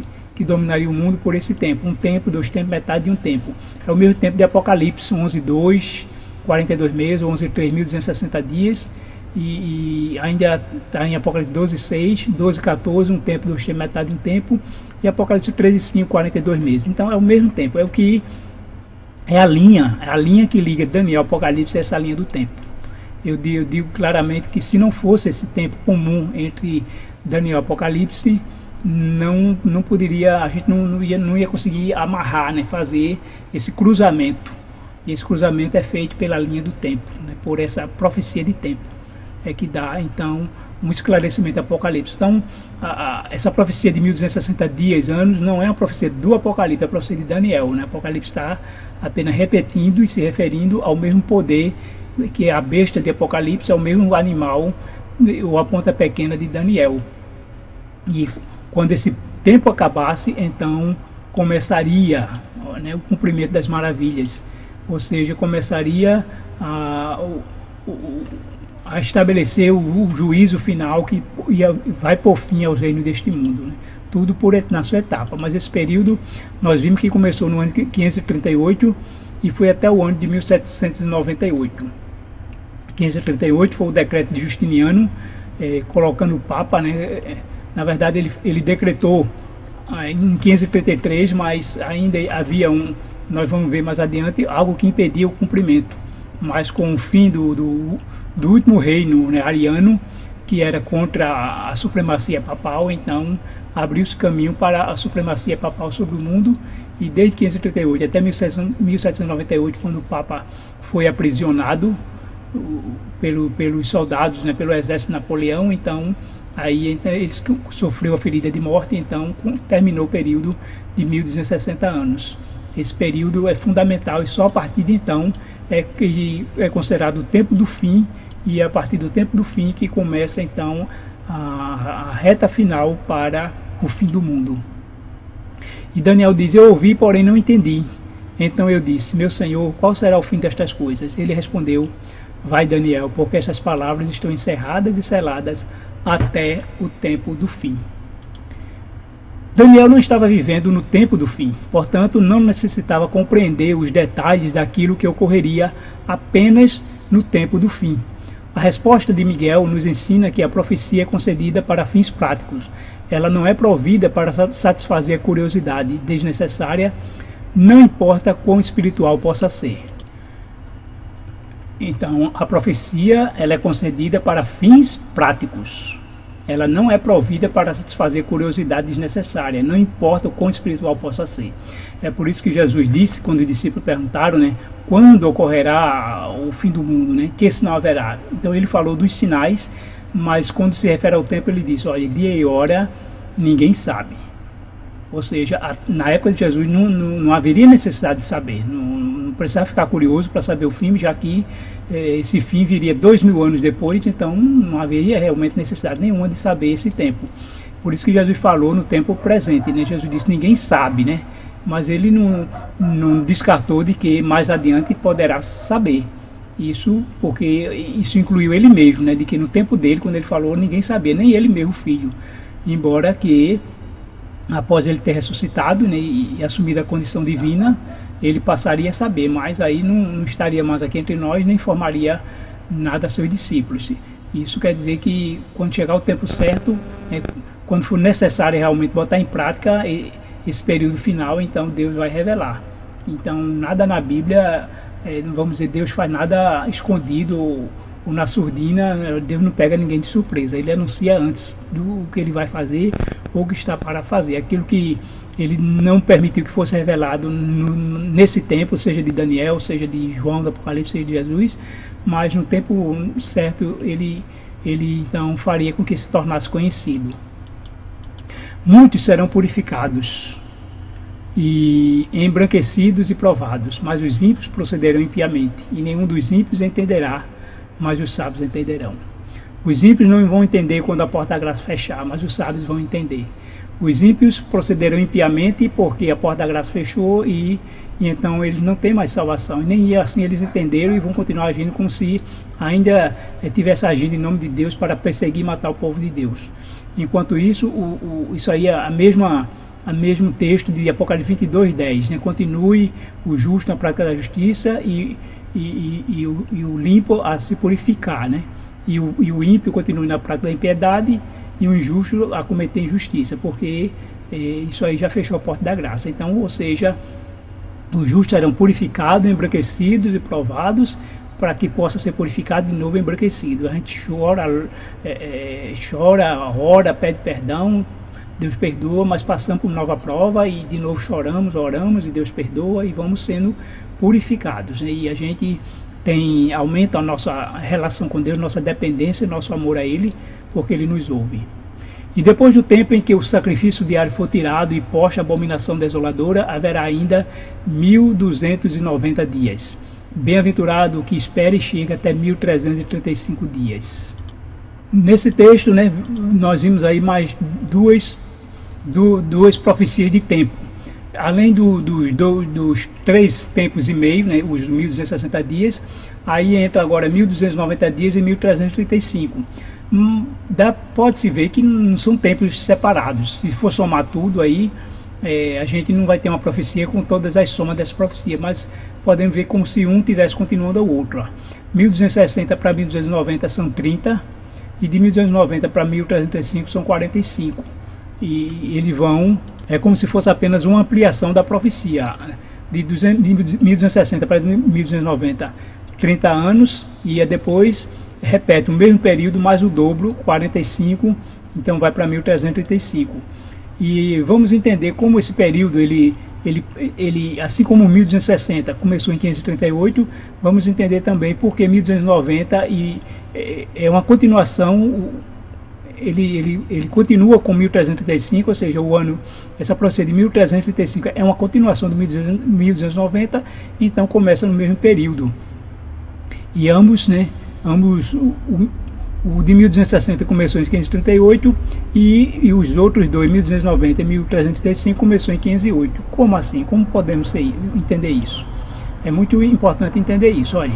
dominaria o mundo por esse tempo, um tempo, 2 tempos, metade de um tempo. É o mesmo tempo de Apocalipse 11:2, 42 meses, 11:3, 1260 dias, e ainda está em Apocalipse 12:6, 12:14, um tempo, 2 tempos, metade de um tempo, e Apocalipse 13:5, 42 meses. Então é o mesmo tempo, é o que é a linha que liga Daniel ao Apocalipse, é essa linha do tempo. Eu digo claramente que se não fosse esse tempo comum entre Daniel e Apocalipse, não poderia, a gente não ia conseguir amarrar, né, fazer esse cruzamento. E esse cruzamento é feito pela linha do tempo, né, por essa profecia de tempo, é que dá então um esclarecimento do Apocalipse. Então essa profecia de 1260 dias, anos, não é uma profecia do Apocalipse, é a profecia de Daniel, né? O Apocalipse está apenas repetindo e se referindo ao mesmo poder, que é a besta de Apocalipse, é o mesmo animal, ou a ponta pequena de Daniel. E quando esse tempo acabasse, então começaria, né, o cumprimento das maravilhas, ou seja, começaria a estabelecer o juízo final que vai por fim aos reinos deste mundo, né? Tudo na sua etapa. Mas esse período nós vimos que começou no ano 538 e foi até o ano de 1798. 538 foi o decreto de Justiniano, colocando o Papa, né? Na verdade ele decretou em 533, mas ainda havia nós vamos ver mais adiante, algo que impedia o cumprimento. Mas com o fim do último reino, né, ariano, que era contra a supremacia papal, então abriu-se caminho para a supremacia papal sobre o mundo. E desde 538 até 1798, quando o Papa foi aprisionado pelos soldados, né, pelo exército de Napoleão, então aí ele sofreu a ferida de morte, então terminou o período de 1260 anos. Esse período é fundamental e só a partir de então que é considerado o tempo do fim, e é a partir do tempo do fim que começa então a reta final para o fim do mundo. E Daniel diz: eu ouvi, porém não entendi. Então eu disse: meu Senhor, qual será o fim destas coisas? Ele respondeu: vai, Daniel, porque essas palavras estão encerradas e seladas até o tempo do fim. Daniel não estava vivendo no tempo do fim, portanto não necessitava compreender os detalhes daquilo que ocorreria apenas no tempo do fim. A resposta de Miguel nos ensina que a profecia é concedida para fins práticos. Ela não é provida para satisfazer a curiosidade desnecessária, não importa quão espiritual possa ser. Então, a profecia ela é concedida para fins práticos. Ela não é provida para satisfazer curiosidade desnecessária, não importa o quão espiritual possa ser. É por isso que Jesus disse, quando os discípulos perguntaram, né, quando ocorrerá o fim do mundo, né, que sinal haverá? Então ele falou dos sinais, mas quando se refere ao tempo ele disse: olha, dia e hora ninguém sabe. Ou seja, na época de Jesus não haveria necessidade de saber, não precisava ficar curioso para saber o fim, já que esse fim viria 2000 anos depois, então não haveria realmente necessidade nenhuma de saber esse tempo. Por isso que Jesus falou no tempo presente, né? Jesus disse, ninguém sabe, né? Mas ele não descartou de que mais adiante poderá saber. Isso porque isso incluiu ele mesmo, né? De que no tempo dele, quando ele falou, ninguém sabia, nem ele mesmo, o filho. Embora que, após ele ter ressuscitado, né, e assumido a condição divina, ele passaria a saber, mas aí não estaria mais aqui entre nós, nem informaria nada a seus discípulos. Isso quer dizer que quando chegar o tempo certo, né, quando for necessário realmente botar em prática esse período final, então Deus vai revelar. Então nada na Bíblia, não vamos dizer, Deus faz nada escondido ou na surdina, Deus não pega ninguém de surpresa, ele anuncia antes do que ele vai fazer ou que está para fazer. Aquilo que ele não permitiu que fosse revelado nesse tempo, seja de Daniel, seja de João, do Apocalipse, seja de Jesus, mas no tempo certo ele então faria com que se tornasse conhecido. Muitos serão purificados e embranquecidos e provados, mas os ímpios procederão impiamente, e nenhum dos ímpios entenderá, mas os sábios entenderão. Os ímpios não vão entender quando a porta da graça fechar, mas os sábios vão entender. Os ímpios procederão impiamente porque a porta da graça fechou e então eles não têm mais salvação. E nem assim eles entenderam e vão continuar agindo como se ainda tivesse agindo em nome de Deus para perseguir e matar o povo de Deus. Enquanto isso, isso aí é o mesmo texto de Apocalipse 22:10, né? Continue o justo na prática da justiça e o limpo a se purificar, né? E o ímpio continue na prática da impiedade e o injusto a cometer injustiça, porque isso aí já fechou a porta da graça. Então, ou seja, os justos serão purificados, embranquecidos e provados, para que possa ser purificado de novo e embranquecido. A gente chora, ora, pede perdão, Deus perdoa, mas passamos por nova prova e de novo choramos, oramos e Deus perdoa e vamos sendo purificados, né? E a gente aumenta a nossa relação com Deus, nossa dependência, nosso amor a Ele, porque Ele nos ouve. E depois do tempo em que o sacrifício diário for tirado e posta a abominação desoladora, haverá ainda 1290 dias. Bem-aventurado o que espera e chega até 1335 dias. Nesse texto, né, nós vimos aí mais duas profecias de tempo. Além dos 3 tempos e meio, né, os 1260 dias, aí entra agora 1290 dias e 1335. Pode-se ver que não são tempos separados. Se for somar tudo aí, a gente não vai ter uma profecia com todas as somas dessa profecia, mas podemos ver como se um estivesse continuando ao outro. Ó. 1260 para 1290 são 30, e de 1290 para 1335 são 45. E eles vão, é como se fosse apenas uma ampliação da profecia. De 1260 para 1290, 30 anos, e depois repete o mesmo período mais o dobro, 45, então vai para 1335. E vamos entender como esse período, ele assim como 1260 começou em 538, vamos entender também porque 1290 é uma continuação, ele continua com 1335, ou seja, o ano, essa profecia de 1335 é uma continuação de 1290, então começa no mesmo período. E ambos, né, o de 1260 começou em 538 e os outros dois, 1290 e 1335, começou em 508. Como assim? Como podemos entender isso? É muito importante entender isso. Olha,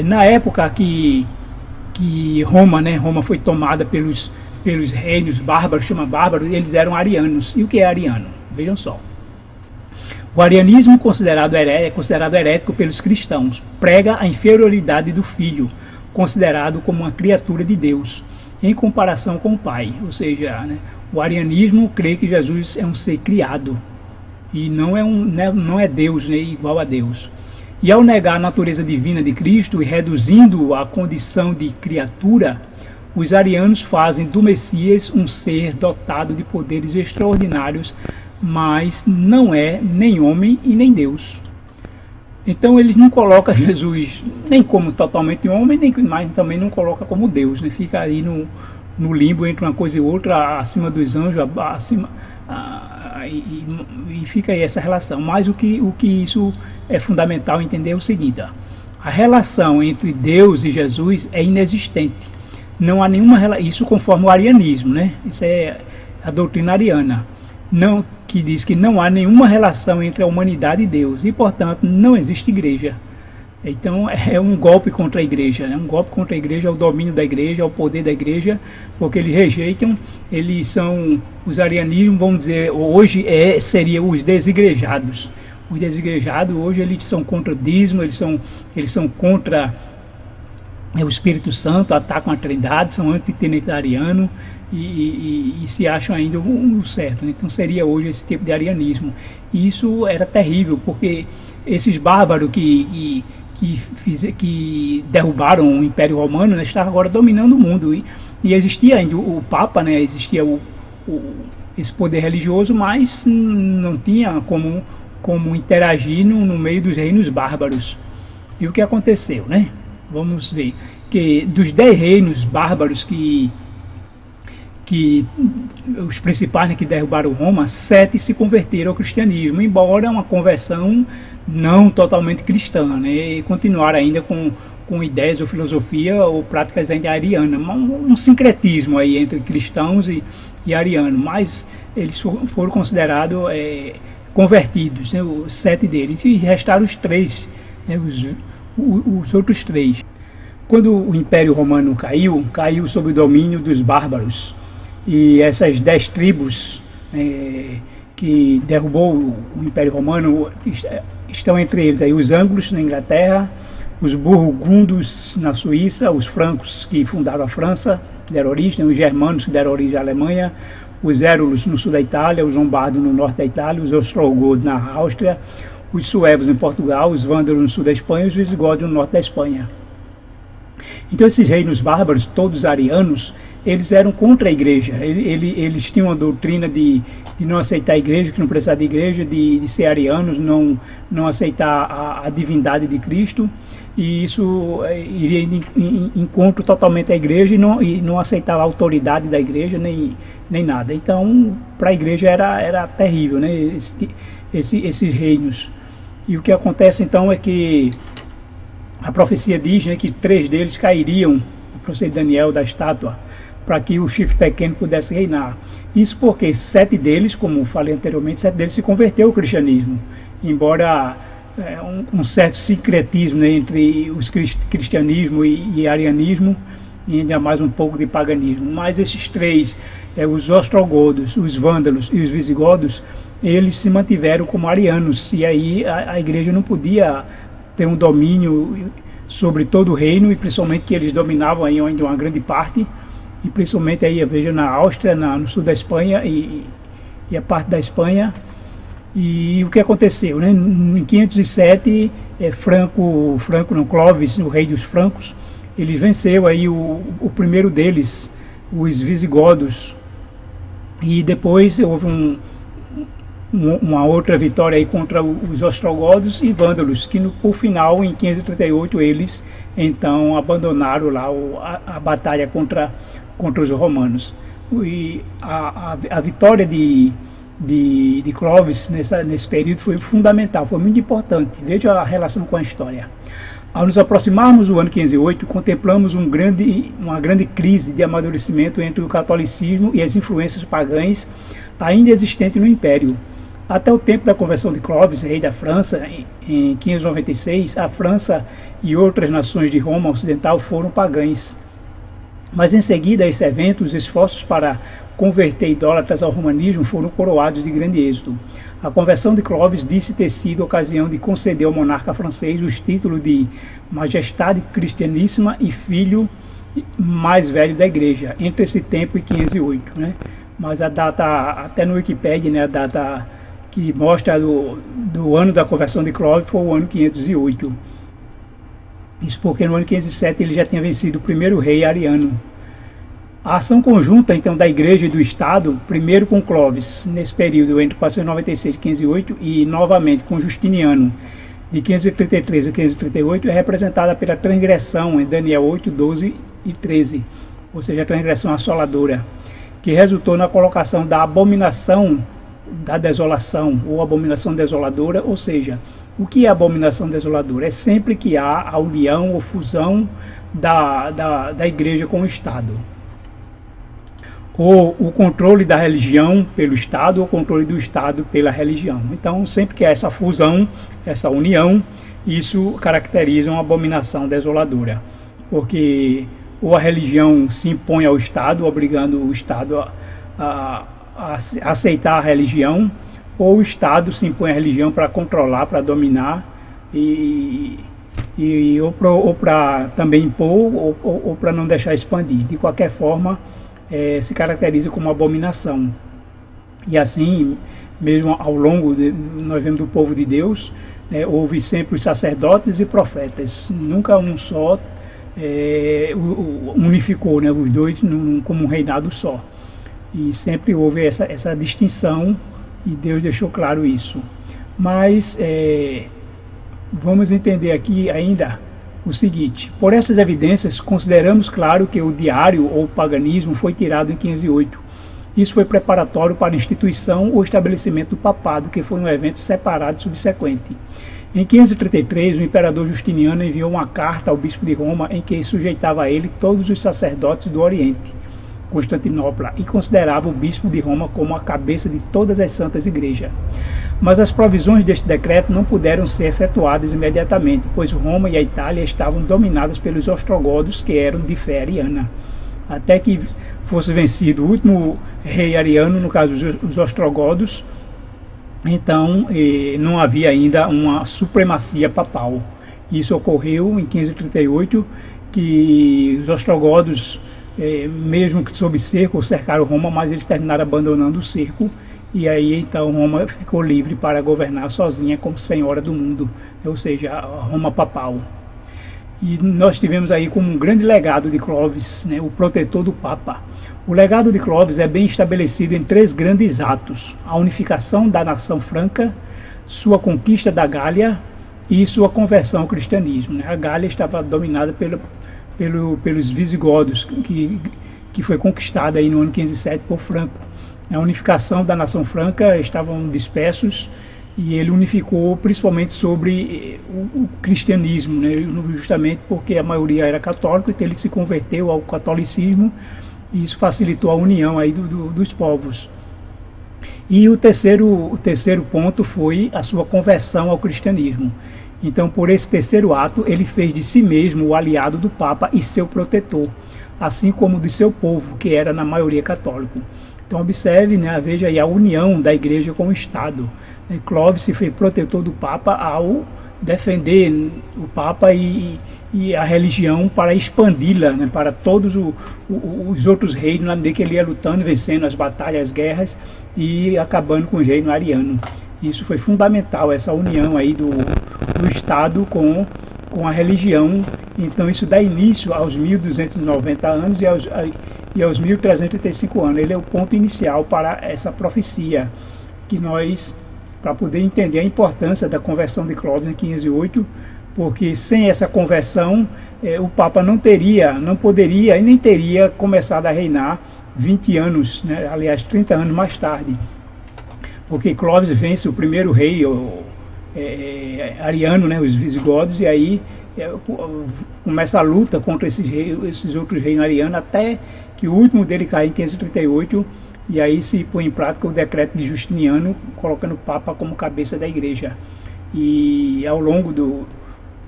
na época que Roma, né, Roma foi tomada pelos reinos bárbaros, chama bárbaros, eles eram arianos. E o que é ariano? Vejam só. O arianismo é considerado herético pelos cristãos. Prega a inferioridade do filho, considerado como uma criatura de Deus, em comparação com o Pai. Ou seja, né, o arianismo crê que Jesus é um ser criado e não é Deus, né, igual a Deus. E ao negar a natureza divina de Cristo e reduzindo-o à condição de criatura, os arianos fazem do Messias um ser dotado de poderes extraordinários, mas não é nem homem e nem Deus. Então eles não colocam Jesus nem como totalmente homem, mas também não coloca como Deus, né? Fica aí no limbo entre uma coisa e outra, acima dos anjos, e fica aí essa relação. Mas o que isso é fundamental entender é o seguinte: a relação entre Deus e Jesus é inexistente. Não há nenhuma relação, isso conforme o arianismo, né? Isso é a doutrina ariana, não, que diz que não há nenhuma relação entre a humanidade e Deus, e portanto não existe igreja. Então é um golpe contra a igreja, né? Um golpe contra a igreja, ao domínio da igreja, ao poder da igreja, porque eles rejeitam, eles são, os arianismos, vamos dizer, hoje seriam os desigrejados. Os desigrejados hoje eles são contra o dízimo, eles são contra o Espírito Santo, atacam a Trindade, são antitrinitarianos e se acham ainda o certo, né? Então seria hoje esse tipo de arianismo. E isso era terrível, porque esses bárbaros que derrubaram o Império Romano, né, estavam agora dominando o mundo. E existia ainda o Papa, né, existia esse poder religioso, mas não tinha como interagir no meio dos reinos bárbaros. E o que aconteceu, né? Vamos ver que dos 10 reinos bárbaros que os principais, né, que derrubaram Roma, 7 se converteram ao cristianismo, embora uma conversão não totalmente cristã, né, e continuaram ainda com ideias ou filosofia ou práticas ainda arianas, um sincretismo aí entre cristãos e arianos, mas eles foram considerados convertidos, né, os 7 deles, e restaram os 3, né, os outros 3. Quando o Império Romano caiu sob o domínio dos bárbaros, e essas 10 tribos que derrubou o Império Romano, estão entre eles aí os ângulos na Inglaterra, os burgundos na Suíça, os francos que fundaram a França, deram origem, os germanos que deram origem à Alemanha, os érulos no sul da Itália, os lombardos no norte da Itália, os ostrogodos na Áustria, os suevos em Portugal, os vândalos no sul da Espanha e os visigodos no norte da Espanha. Então esses reinos bárbaros, todos arianos, eles eram contra a igreja, eles tinham uma doutrina de não aceitar a igreja, que não precisava de igreja, de ser arianos, não aceitar a divindade de Cristo, e isso iria em encontro totalmente à igreja e não aceitava a autoridade da igreja nem nada. Então para a igreja era terrível, né, esses reinos. E o que acontece então é que a profecia diz, né, que 3 deles cairiam, a profecia de Daniel da estátua, para que o chifre pequeno pudesse reinar. Isso porque 7 deles, como falei anteriormente, 7 deles se converteu ao cristianismo, embora um certo sincretismo, né, entre os cristianismo e arianismo, e ainda mais um pouco de paganismo. Mas esses 3, os ostrogodos, os vândalos e os visigodos, eles se mantiveram como arianos, e aí a igreja não podia ter um domínio sobre todo o reino, e principalmente que eles dominavam aí ainda uma grande parte, e principalmente aí, veja, na Áustria, no sul da Espanha e a parte da Espanha. E o que aconteceu, né? Em 507, Clovis, o rei dos francos, ele venceu aí o primeiro deles, os visigodos, e depois houve uma outra vitória aí contra os ostrogodos e vândalos, que por final, em 538, eles então abandonaram lá a batalha contra os romanos. E a vitória de Clovis nesse período foi fundamental, foi muito importante. Veja a relação com a história. Ao nos aproximarmos do ano 508, contemplamos uma grande crise de amadurecimento entre o catolicismo e as influências pagãs ainda existentes no Império. Até o tempo da conversão de Clovis, rei da França, em 596, a França e outras nações de Roma Ocidental foram pagãs. Mas em seguida a esse evento, os esforços para converter idólatras ao romanismo foram coroados de grande êxito. A conversão de Clovis disse ter sido ocasião de conceder ao monarca francês os títulos de Majestade Cristianíssima e Filho mais velho da Igreja, entre esse tempo e 508, né? Mas a data, até no Wikipedia, né, a data que mostra do ano da conversão de Clovis foi o ano 508. Isso porque no ano 507 ele já tinha vencido o primeiro rei ariano. A ação conjunta, então, da Igreja e do Estado, primeiro com Clovis, nesse período entre 496 e 508, e novamente com Justiniano, de 533 a 538, é representada pela transgressão em Daniel 8, 12 e 13, ou seja, a transgressão assoladora, que resultou na colocação da abominação da desolação, ou abominação desoladora, ou seja, o que é abominação desoladora? É sempre que há a união ou fusão da igreja com o Estado. Ou o controle da religião pelo Estado, ou o controle do Estado pela religião. Então, sempre que há essa fusão, essa união, isso caracteriza uma abominação desoladora. Porque ou a religião se impõe ao Estado, obrigando o Estado a aceitar a religião, ou o Estado se impõe à religião para controlar, para dominar, ou para também impor, ou para não deixar expandir. De qualquer forma, se caracteriza como abominação. E assim, mesmo ao longo, nós vemos do povo de Deus, houve sempre os sacerdotes e profetas, nunca um só unificou, os dois como um reinado só. E sempre houve essa distinção, e Deus deixou claro isso. Mas vamos entender aqui ainda o seguinte: por essas evidências, consideramos claro que o diário ou o paganismo foi tirado em 508. Isso foi preparatório para a instituição ou estabelecimento do papado, que foi um evento separado e subsequente. Em 533, o imperador Justiniano enviou uma carta ao bispo de Roma em que sujeitava a ele todos os sacerdotes do Oriente, Constantinopla, e considerava o bispo de Roma como a cabeça de todas as santas igrejas. Mas as provisões deste decreto não puderam ser efetuadas imediatamente, pois Roma e a Itália estavam dominadas pelos ostrogodos, que eram de fé ariana. Até que fosse vencido o último rei ariano, no caso os ostrogodos, então não havia ainda uma supremacia papal. Isso ocorreu em 538, que os ostrogodos, mesmo que sob cerco, cercaram Roma, mas eles terminaram abandonando o cerco, e aí então Roma ficou livre para governar sozinha como senhora do mundo, ou seja, a Roma papal. E nós tivemos aí como um grande legado de Clovis, o protetor do Papa. O legado de Clovis é bem estabelecido em 3 grandes atos: a unificação da nação franca, sua conquista da Gália e sua conversão ao cristianismo. A Gália estava dominada pelos visigodos, que foi conquistada aí no ano 507 por Franco. A unificação da nação franca, estavam dispersos, e ele unificou principalmente sobre o cristianismo, justamente porque a maioria era católica, então ele se converteu ao catolicismo, e isso facilitou a união aí dos povos. E o terceiro ponto foi a sua conversão ao cristianismo. Então, por esse terceiro ato, ele fez de si mesmo o aliado do Papa e seu protetor, assim como do seu povo, que era na maioria católico. Então, observe, veja aí a união da igreja com o Estado. Clovis se fez protetor do Papa ao defender o Papa e a religião para expandi-la, para todos os outros reinos, na medida que ele ia lutando, vencendo as batalhas, as guerras e acabando com o reino ariano. Isso foi fundamental, essa união aí do Estado com a religião. Então isso dá início aos 1290 anos e aos 1335 anos. Ele é o ponto inicial para essa profecia, que nós, para poder entender a importância da conversão de Clovis em 508, porque sem essa conversão o Papa não poderia e nem teria começado a reinar 20 anos, aliás 30 anos mais tarde, porque Clovis vence o primeiro rei ariano, os visigodos, e aí começa a luta contra esses outros reinos arianos, até que o último dele cai em 538, e aí se põe em prática o decreto de Justiniano, colocando o Papa como cabeça da igreja. E ao longo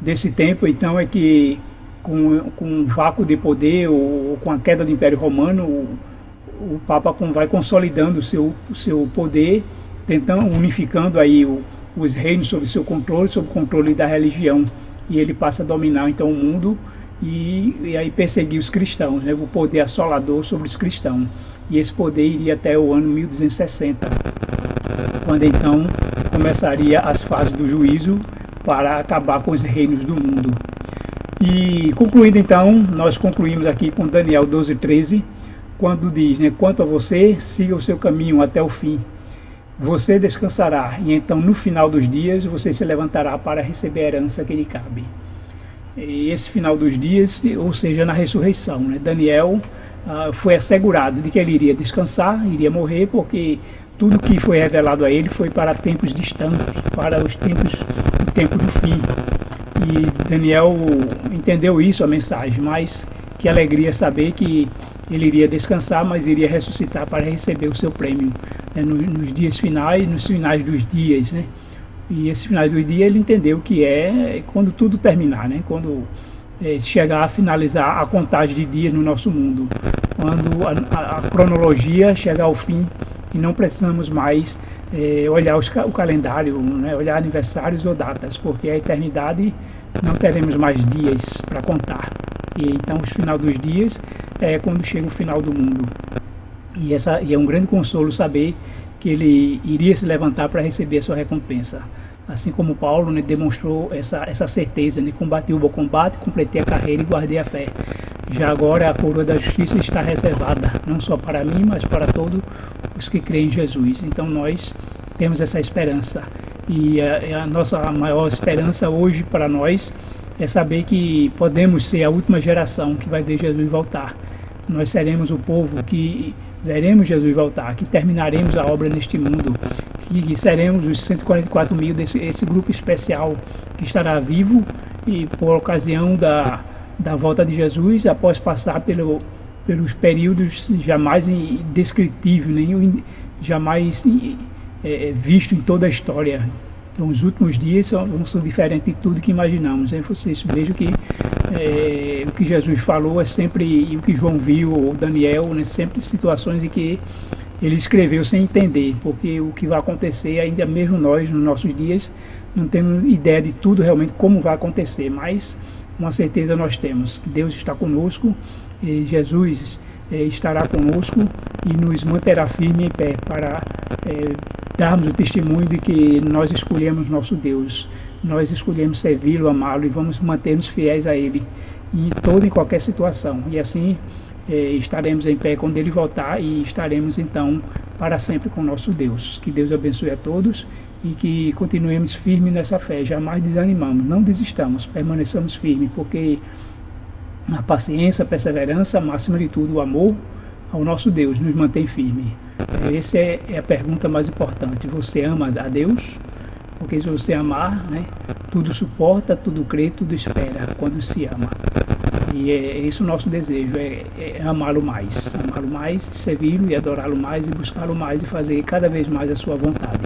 desse tempo, então, é que com um vácuo de poder, ou com a queda do Império Romano, o Papa vai consolidando o seu poder, tentando, unificando aí os reinos sob seu controle, sob o controle da religião, e ele passa a dominar então o mundo e aí perseguir os cristãos, o poder assolador sobre os cristãos. E esse poder iria até o ano 1260, quando então começaria as fases do juízo para acabar com os reinos do mundo. E concluindo então, nós concluímos aqui com Daniel 12:13, quando diz, quanto a você, siga o seu caminho até o fim. Você descansará, e então no final dos dias você se levantará para receber a herança que lhe cabe. E esse final dos dias, ou seja, na ressurreição, Daniel foi assegurado de que ele iria descansar, iria morrer, porque tudo que foi revelado a ele foi para tempos distantes, para o tempo do fim. E Daniel entendeu isso, a mensagem, mas que alegria saber que ele iria descansar, mas iria ressuscitar para receber o seu prêmio, né, nos dias finais, nos finais dos dias, né? E esse final do dia ele entendeu que é quando tudo terminar, né? Quando chegar a finalizar a contagem de dias no nosso mundo, quando a cronologia chegar ao fim e não precisamos mais olhar o calendário, né? Olhar aniversários ou datas, porque a eternidade não teremos mais dias para contar. E então o final dos dias é quando chega o final do mundo. E é um grande consolo saber que ele iria se levantar para receber a sua recompensa. Assim como Paulo, né, demonstrou essa certeza, né, combati o bom combate, completei a carreira e guardei a fé. Já agora a coroa da justiça está reservada, não só para mim, mas para todos os que creem em Jesus. Então nós temos essa esperança. E a nossa maior esperança hoje para nós é saber que podemos ser a última geração que vai ver Jesus voltar. Nós seremos o povo que veremos Jesus voltar, que terminaremos a obra neste mundo, que seremos os 144 mil desse grupo especial que estará vivo e por ocasião da volta de Jesus, após passar pelos períodos jamais descritíveis, nem jamais visto em toda a história. Então os últimos dias são diferentes de tudo que imaginamos, né? Vocês vejam que o que Jesus falou é sempre, e o que João viu, ou Daniel, né? Sempre situações em que ele escreveu sem entender, porque o que vai acontecer, ainda mesmo nós, nos nossos dias, não temos ideia de tudo realmente como vai acontecer, mas uma certeza nós temos, que Deus está conosco, e Jesus estará conosco e nos manterá firme em pé para darmos o testemunho de que nós escolhemos nosso Deus, nós escolhemos servi-lo, amá-lo e vamos manter-nos fiéis a Ele em toda e qualquer situação. E assim estaremos em pé quando Ele voltar e estaremos então para sempre com nosso Deus. Que Deus abençoe a todos e que continuemos firmes nessa fé, jamais desanimamos, não desistamos, permaneçamos firmes, porque a paciência, a perseverança, acima de tudo o amor ao nosso Deus nos mantém firme. Essa é a pergunta mais importante. Você ama a Deus? Porque se você amar, né, tudo suporta, tudo crê, tudo espera quando se ama. E é esse o nosso desejo, é amá-lo mais, servi-lo e adorá-lo mais e buscá-lo mais e fazer cada vez mais a sua vontade.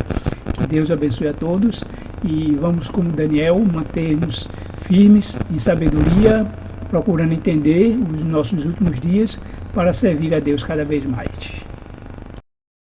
Que Deus abençoe a todos e vamos, como Daniel, manter-nos firmes em sabedoria, procurando entender os nossos últimos dias para servir a Deus cada vez mais.